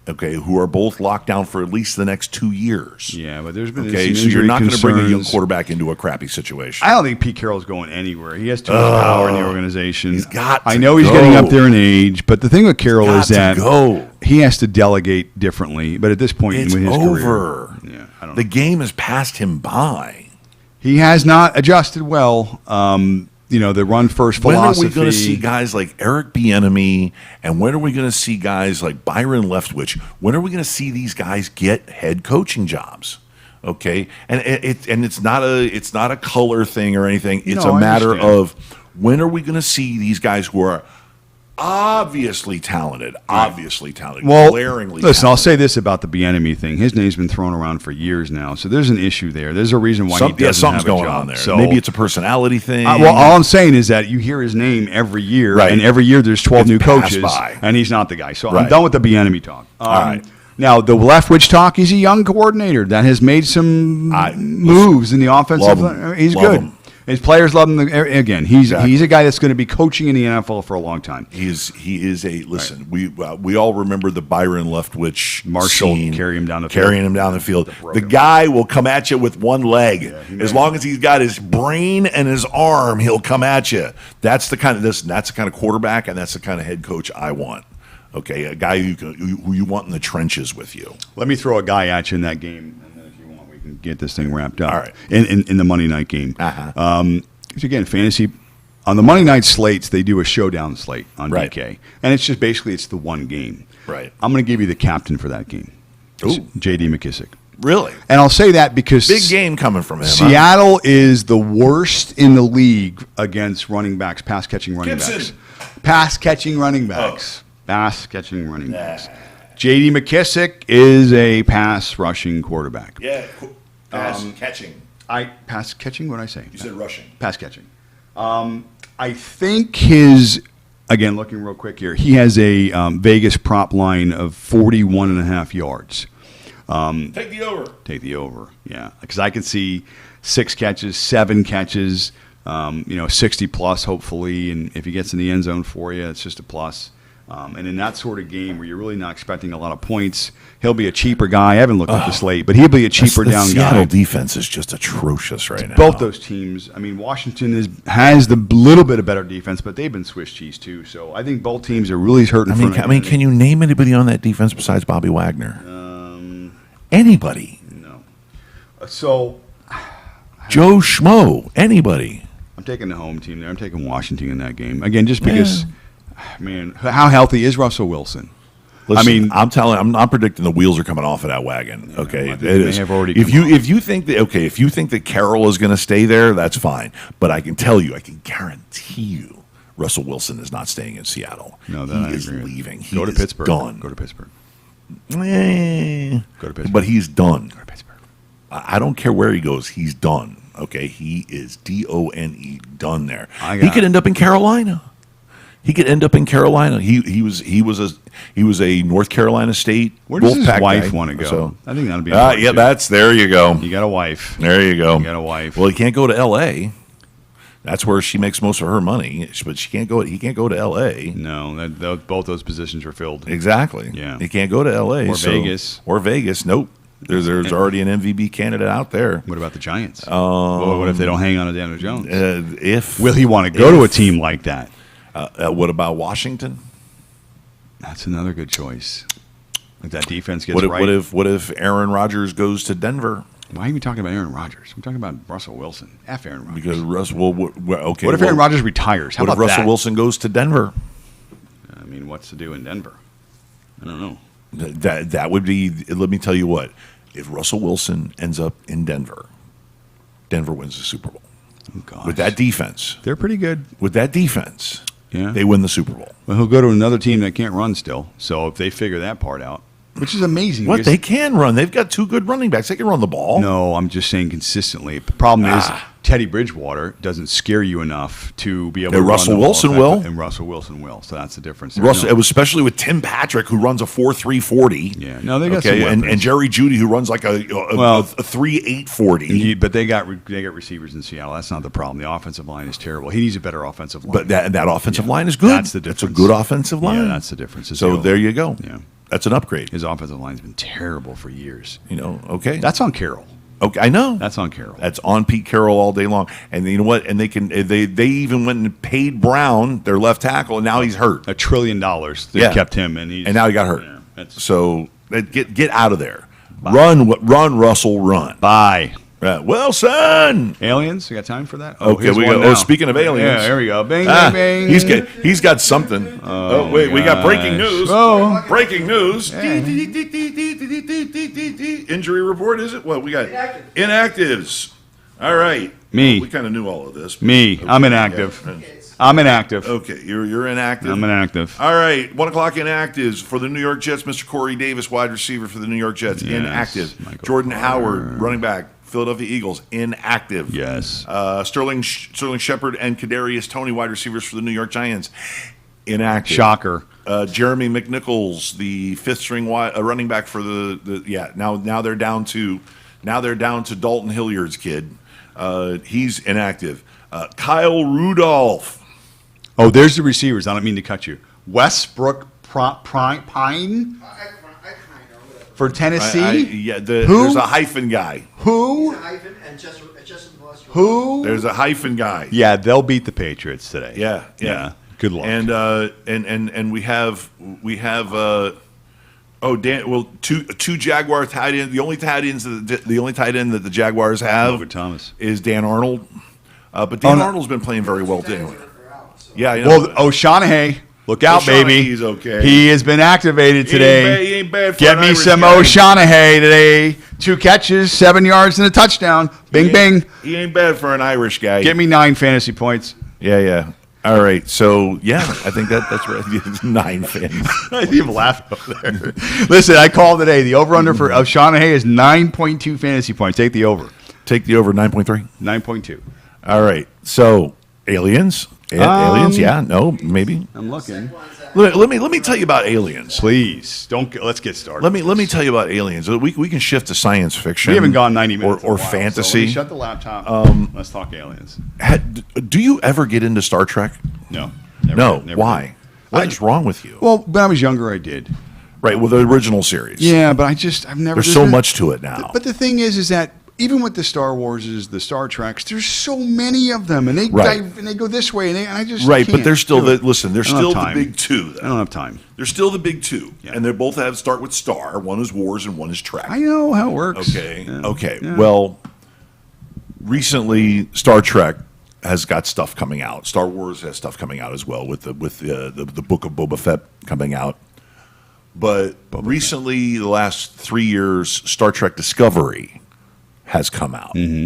[SPEAKER 1] okay, who are both locked down for at least the next 2 years.
[SPEAKER 3] Yeah, but there's been
[SPEAKER 1] okay,
[SPEAKER 3] some
[SPEAKER 1] so you're not going to bring a young
[SPEAKER 3] concerns.
[SPEAKER 1] quarterback into a crappy situation.
[SPEAKER 3] I don't think Pete Carroll's going anywhere. He has too much power in the organization.
[SPEAKER 1] He's got to
[SPEAKER 3] I know he's
[SPEAKER 1] go.
[SPEAKER 3] getting up there in age, but the thing with Carroll
[SPEAKER 1] Got
[SPEAKER 3] is that
[SPEAKER 1] to go.
[SPEAKER 3] he has to delegate differently. But at this point
[SPEAKER 1] It's
[SPEAKER 3] in his
[SPEAKER 1] over.
[SPEAKER 3] career, yeah, I don't
[SPEAKER 1] The
[SPEAKER 3] know.
[SPEAKER 1] game has passed him by.
[SPEAKER 3] He has not adjusted well. The run first philosophy.
[SPEAKER 1] When are we going to see guys like Eric Bieniemy, and when are we going to see guys like Byron Leftwich? When are we going to see these guys get head coaching jobs? Okay, and it's not a color thing or anything. It's
[SPEAKER 3] No,
[SPEAKER 1] a
[SPEAKER 3] I
[SPEAKER 1] matter
[SPEAKER 3] understand.
[SPEAKER 1] of when are we going to see these guys who are obviously talented,
[SPEAKER 3] Well,
[SPEAKER 1] glaringly
[SPEAKER 3] listen, I'll
[SPEAKER 1] talented.
[SPEAKER 3] say this about the Bieniemy thing. His name's been thrown around for years now, so there's an issue there. There's a reason why he doesn't
[SPEAKER 1] something's
[SPEAKER 3] have a
[SPEAKER 1] going
[SPEAKER 3] job.
[SPEAKER 1] on there.
[SPEAKER 3] So,
[SPEAKER 1] Maybe it's a personality thing.
[SPEAKER 3] well, all I'm saying is that you hear his name every year,
[SPEAKER 1] Right.
[SPEAKER 3] and every year there's 12
[SPEAKER 1] It's
[SPEAKER 3] new
[SPEAKER 1] passed
[SPEAKER 3] coaches,
[SPEAKER 1] by.
[SPEAKER 3] and he's not the guy. So I'm
[SPEAKER 1] Right.
[SPEAKER 3] done with the Bieniemy talk.
[SPEAKER 1] All right.
[SPEAKER 3] Now, the Leftwich talk, he's a young coordinator that has made some moves in the offensive.
[SPEAKER 1] Love him.
[SPEAKER 3] He's
[SPEAKER 1] Love
[SPEAKER 3] good.
[SPEAKER 1] him.
[SPEAKER 3] His players love him. Again, he's
[SPEAKER 1] Exactly.
[SPEAKER 3] a guy that's going to be coaching in the NFL for a long time.
[SPEAKER 1] He is a listen. We all remember the Byron Leftwich
[SPEAKER 3] Marshall
[SPEAKER 1] scene,
[SPEAKER 3] carrying him down the
[SPEAKER 1] carrying
[SPEAKER 3] field.
[SPEAKER 1] him down the field.
[SPEAKER 3] broke
[SPEAKER 1] The
[SPEAKER 3] him.
[SPEAKER 1] guy will come at you with one leg.
[SPEAKER 3] he
[SPEAKER 1] As
[SPEAKER 3] may.
[SPEAKER 1] long as he's got his brain and his arm, he'll come at you. That's the kind of quarterback, and that's the kind of head coach I want. Okay, a guy who you want in the trenches with you.
[SPEAKER 3] Let me throw a guy at you in that game, and then if you want, we can get this thing wrapped up.
[SPEAKER 1] All right.
[SPEAKER 3] In the Monday night game.
[SPEAKER 1] Uh-huh.
[SPEAKER 3] Again, fantasy on the Monday night slates, they do a showdown slate on
[SPEAKER 1] Right.
[SPEAKER 3] DK, and it's just basically it's the one game.
[SPEAKER 1] Right.
[SPEAKER 3] I'm going to give you the captain for that game. It's
[SPEAKER 1] Ooh.
[SPEAKER 3] J.D. McKissick,
[SPEAKER 1] Really,
[SPEAKER 3] and I'll say that because
[SPEAKER 1] big game coming from him. huh?
[SPEAKER 3] Seattle is the worst in the league against running backs, pass catching running
[SPEAKER 1] Gibson.
[SPEAKER 3] backs, pass catching running backs, pass catching running backs. J.D. McKissick is a pass rushing quarterback.
[SPEAKER 1] Yeah, pass catching.
[SPEAKER 3] Pass catching. What did I say?
[SPEAKER 1] You said rushing.
[SPEAKER 3] Pass catching. I think again, looking real quick here, he has a Vegas prop line of 41.5 yards.
[SPEAKER 1] Take the over.
[SPEAKER 3] Take the over, yeah. Because I can see 6 catches, 7 catches, 60 plus hopefully. And if he gets in the end zone for you, it's just a plus. And in that sort of game where you're really not expecting a lot of points, he'll be a cheaper guy. I haven't looked at the slate, but he'll be a cheaper
[SPEAKER 1] The
[SPEAKER 3] down
[SPEAKER 1] Seattle
[SPEAKER 3] guy.
[SPEAKER 1] defense is just atrocious right now.
[SPEAKER 3] Both those teams. I mean, Washington has the little bit of better defense, but they've been Swiss cheese too. So I think both teams are really hurting.
[SPEAKER 1] I mean, can you name anybody on that defense besides Bobby Wagner? Anybody?
[SPEAKER 3] No. So
[SPEAKER 1] Joe Schmo? Anybody?
[SPEAKER 3] I'm taking the home team there. I'm taking Washington in that game again, just because. Man, how healthy is Russell Wilson?
[SPEAKER 1] Listen, I'm predicting the wheels are coming off of that wagon. Okay,
[SPEAKER 3] I think
[SPEAKER 1] it
[SPEAKER 3] they
[SPEAKER 1] is.
[SPEAKER 3] have already
[SPEAKER 1] If
[SPEAKER 3] come
[SPEAKER 1] you think that Carroll is going to stay there, that's fine. But I can guarantee you, Russell Wilson is not staying in Seattle.
[SPEAKER 3] No, that
[SPEAKER 1] he
[SPEAKER 3] I
[SPEAKER 1] is
[SPEAKER 3] agree with.
[SPEAKER 1] leaving.
[SPEAKER 3] Go to
[SPEAKER 1] is
[SPEAKER 3] Pittsburgh.
[SPEAKER 1] Done.
[SPEAKER 3] Go to Pittsburgh.
[SPEAKER 1] Go
[SPEAKER 3] Go to Pittsburgh.
[SPEAKER 1] But he's done.
[SPEAKER 3] Go to Pittsburgh.
[SPEAKER 1] I don't care where he goes. He's done. Okay, he is DONE done there.
[SPEAKER 3] I
[SPEAKER 1] He could end up in Carolina. He could end up in Carolina. He was a North Carolina State.
[SPEAKER 3] Where does his
[SPEAKER 1] Wolfpack
[SPEAKER 3] wife
[SPEAKER 1] guy.
[SPEAKER 3] want to go?
[SPEAKER 1] So,
[SPEAKER 3] I think that'd be. important,
[SPEAKER 1] yeah,
[SPEAKER 3] too.
[SPEAKER 1] there you go.
[SPEAKER 3] You got a wife.
[SPEAKER 1] There you go.
[SPEAKER 3] You got a wife.
[SPEAKER 1] Well, he can't go to L.A. That's where she makes most of her money. But she can't go. He can't go to L.A.
[SPEAKER 3] No, both those positions are filled.
[SPEAKER 1] Exactly.
[SPEAKER 3] Yeah.
[SPEAKER 1] He can't go to L.A.
[SPEAKER 3] Or Vegas.
[SPEAKER 1] Or Vegas. Nope. There's already an MVP candidate out there.
[SPEAKER 3] What about the Giants? What if they don't hang on to Daniel Jones? Will he want to go to a team like that?
[SPEAKER 1] What about Washington?
[SPEAKER 3] That's another good choice. If that defense gets
[SPEAKER 1] What
[SPEAKER 3] right.
[SPEAKER 1] if Aaron Rodgers goes to Denver?
[SPEAKER 3] Why are we talking about Aaron Rodgers? I'm talking about Russell Wilson. F Aaron Rodgers.
[SPEAKER 1] Because okay.
[SPEAKER 3] What if Aaron Rodgers retires? How
[SPEAKER 1] What if
[SPEAKER 3] about
[SPEAKER 1] Russell
[SPEAKER 3] that?
[SPEAKER 1] Wilson goes to Denver?
[SPEAKER 3] I mean, what's to do in Denver? I don't know.
[SPEAKER 1] That would be. Let me tell you what. If Russell Wilson ends up in Denver, Denver wins the Super Bowl.
[SPEAKER 3] Oh, gosh.
[SPEAKER 1] With that defense.
[SPEAKER 3] They're pretty good.
[SPEAKER 1] With that defense,
[SPEAKER 3] Yeah.
[SPEAKER 1] they win the Super Bowl.
[SPEAKER 3] Well, he'll go to another team that can't run still. So if they figure that part out, which is amazing.
[SPEAKER 1] What?
[SPEAKER 3] because-
[SPEAKER 1] They can run. They've got 2 good running backs. They can run the ball.
[SPEAKER 3] No, I'm just saying consistently. The problem is Teddy Bridgewater doesn't scare you enough to be able to
[SPEAKER 1] And
[SPEAKER 3] run
[SPEAKER 1] Russell
[SPEAKER 3] the ball
[SPEAKER 1] Wilson
[SPEAKER 3] effectively,
[SPEAKER 1] will.
[SPEAKER 3] And Russell Wilson will. So that's the difference. there.
[SPEAKER 1] Russell,
[SPEAKER 3] No.
[SPEAKER 1] it was especially with Tim Patrick, who runs a 4.3 40.
[SPEAKER 3] Yeah. No, they got some
[SPEAKER 1] Okay, and
[SPEAKER 3] weapons.
[SPEAKER 1] Jerry Jeudy, who runs like a
[SPEAKER 3] Well,
[SPEAKER 1] 3.8 40.
[SPEAKER 3] But they got receivers in Seattle. That's not the problem. The offensive line is terrible. He needs a better offensive line.
[SPEAKER 1] But that offensive
[SPEAKER 3] Yeah.
[SPEAKER 1] line is good.
[SPEAKER 3] That's the
[SPEAKER 1] It's a
[SPEAKER 3] difference.
[SPEAKER 1] good offensive line.
[SPEAKER 3] Yeah, that's the difference. It's
[SPEAKER 1] So
[SPEAKER 3] the-
[SPEAKER 1] there you go.
[SPEAKER 3] Yeah.
[SPEAKER 1] That's an upgrade.
[SPEAKER 3] His offensive line's been terrible for years.
[SPEAKER 1] Okay.
[SPEAKER 3] That's on Carroll.
[SPEAKER 1] Okay, I know.
[SPEAKER 3] That's on Carroll.
[SPEAKER 1] That's on Pete Carroll all day long. And you know what? And they even went and paid Brown, their left tackle, and now he's hurt.
[SPEAKER 3] $1 trillion. They
[SPEAKER 1] Yeah.
[SPEAKER 3] kept him, and
[SPEAKER 1] Now he got hurt.
[SPEAKER 3] Yeah, that's-
[SPEAKER 1] So get out of there. Run, Russell, run.
[SPEAKER 3] Bye.
[SPEAKER 1] Wilson.
[SPEAKER 3] Aliens? You got time for that?
[SPEAKER 1] Okay,
[SPEAKER 3] here's
[SPEAKER 1] we
[SPEAKER 3] one
[SPEAKER 1] go.
[SPEAKER 3] now.
[SPEAKER 1] Oh, speaking of aliens,
[SPEAKER 3] Yeah, there we go. Bing,
[SPEAKER 1] Ah,
[SPEAKER 3] bing, bing.
[SPEAKER 1] he's got something. Oh, wait, we got breaking
[SPEAKER 3] gosh.
[SPEAKER 1] news.
[SPEAKER 3] Oh.
[SPEAKER 1] Breaking news. Injury report, is it? What we got? Inactives. All right.
[SPEAKER 3] Me.
[SPEAKER 1] Well, we kind of knew all of this.
[SPEAKER 3] Me. I'm inactive.
[SPEAKER 1] Yeah.
[SPEAKER 3] I'm inactive.
[SPEAKER 1] Okay, you're inactive.
[SPEAKER 3] I'm inactive.
[SPEAKER 1] All right, 1 o'clock inactives for the New York Jets. Mr. Corey Davis, wide receiver for the New York Jets,
[SPEAKER 3] Yes,
[SPEAKER 1] inactive.
[SPEAKER 3] Michael
[SPEAKER 1] Jordan
[SPEAKER 3] Carr.
[SPEAKER 1] Howard, running back, Philadelphia Eagles, inactive.
[SPEAKER 3] Yes.
[SPEAKER 1] Sterling Shepard and Kadarius Toney, wide receivers for the New York Giants, inactive.
[SPEAKER 3] Shocker.
[SPEAKER 1] Jeremy McNichols, the fifth string running back for now they're down to Dalton Hilliard's kid. He's inactive. Kyle Rudolph.
[SPEAKER 3] Oh, there's the receivers. I don't mean to cut you. Westbrook Pine for Tennessee.
[SPEAKER 1] Who?
[SPEAKER 3] Who?
[SPEAKER 1] There's a hyphen guy.
[SPEAKER 3] Who?
[SPEAKER 2] Hyphen and Justin
[SPEAKER 3] Who?
[SPEAKER 1] There's a hyphen guy.
[SPEAKER 3] Yeah, they'll beat the Patriots today.
[SPEAKER 1] Yeah.
[SPEAKER 3] Good luck.
[SPEAKER 1] And we have two Jaguar tight ends. The only tight end that the Jaguars have
[SPEAKER 3] Logan Thomas.
[SPEAKER 1] is Dan Arnold. But Dan
[SPEAKER 3] no.
[SPEAKER 1] Arnold's been playing very well anyway. Yeah, I know.
[SPEAKER 3] Well, O'Shaughnessy, look out, baby.
[SPEAKER 1] O'Shaughnessy's okay.
[SPEAKER 3] He has been activated today.
[SPEAKER 1] He ain't bad for
[SPEAKER 3] Get
[SPEAKER 1] an
[SPEAKER 3] me
[SPEAKER 1] Irish
[SPEAKER 3] some
[SPEAKER 1] guy.
[SPEAKER 3] O'Shaughnessy today. 2 catches, 7 yards, and a touchdown. Bing, bing.
[SPEAKER 1] He ain't bad for an Irish guy.
[SPEAKER 3] Get me 9 fantasy points.
[SPEAKER 1] Yeah. All right. So, yeah, I think that's right. 9 fans.
[SPEAKER 3] I didn't even laugh over there. Listen, I called today. The over-under for O'Shaughnessy is 9.2 fantasy points. Take the over.
[SPEAKER 1] Take the over 9.3.
[SPEAKER 3] 9.2.
[SPEAKER 1] All right. So, aliens? Aliens? Yeah. No. Maybe.
[SPEAKER 3] I'm looking.
[SPEAKER 1] Let me tell you about aliens.
[SPEAKER 3] Please let's get started.
[SPEAKER 1] Let me tell you about aliens. We can shift to science fiction.
[SPEAKER 3] We haven't gone 90 minutes
[SPEAKER 1] or
[SPEAKER 3] in a while,
[SPEAKER 1] fantasy.
[SPEAKER 3] So let me shut the laptop. Let's talk aliens.
[SPEAKER 1] Do you ever get into Star Trek?
[SPEAKER 3] No.
[SPEAKER 1] No.
[SPEAKER 3] Never
[SPEAKER 1] Why?
[SPEAKER 3] did.
[SPEAKER 1] What is wrong with you?
[SPEAKER 3] Well, when I was younger, I did.
[SPEAKER 1] Right. Well, the original series.
[SPEAKER 3] Yeah, but I've never.
[SPEAKER 1] There's so much to it now.
[SPEAKER 3] But the thing is that even with the Star Warses, the Star Treks, there's so many of them, and they
[SPEAKER 1] Right.
[SPEAKER 3] dive, and they go this way, and I just
[SPEAKER 1] Right,
[SPEAKER 3] can't
[SPEAKER 1] but they're still
[SPEAKER 3] do it.
[SPEAKER 1] they're
[SPEAKER 3] I don't
[SPEAKER 1] still
[SPEAKER 3] have
[SPEAKER 1] the
[SPEAKER 3] time.
[SPEAKER 1] big two.
[SPEAKER 3] I don't have time.
[SPEAKER 1] They're still the big two,
[SPEAKER 3] Yeah.
[SPEAKER 1] and they both start with Star. One is Wars, and one is Trek.
[SPEAKER 3] I know how it works.
[SPEAKER 1] Okay.
[SPEAKER 3] Yeah.
[SPEAKER 1] Okay.
[SPEAKER 3] Yeah.
[SPEAKER 1] Well, recently Star Trek has got stuff coming out. Star Wars has stuff coming out as well with the book of Boba Fett coming out. But recently, the last 3 years, Star Trek Discovery has come out.
[SPEAKER 3] Mm-hmm.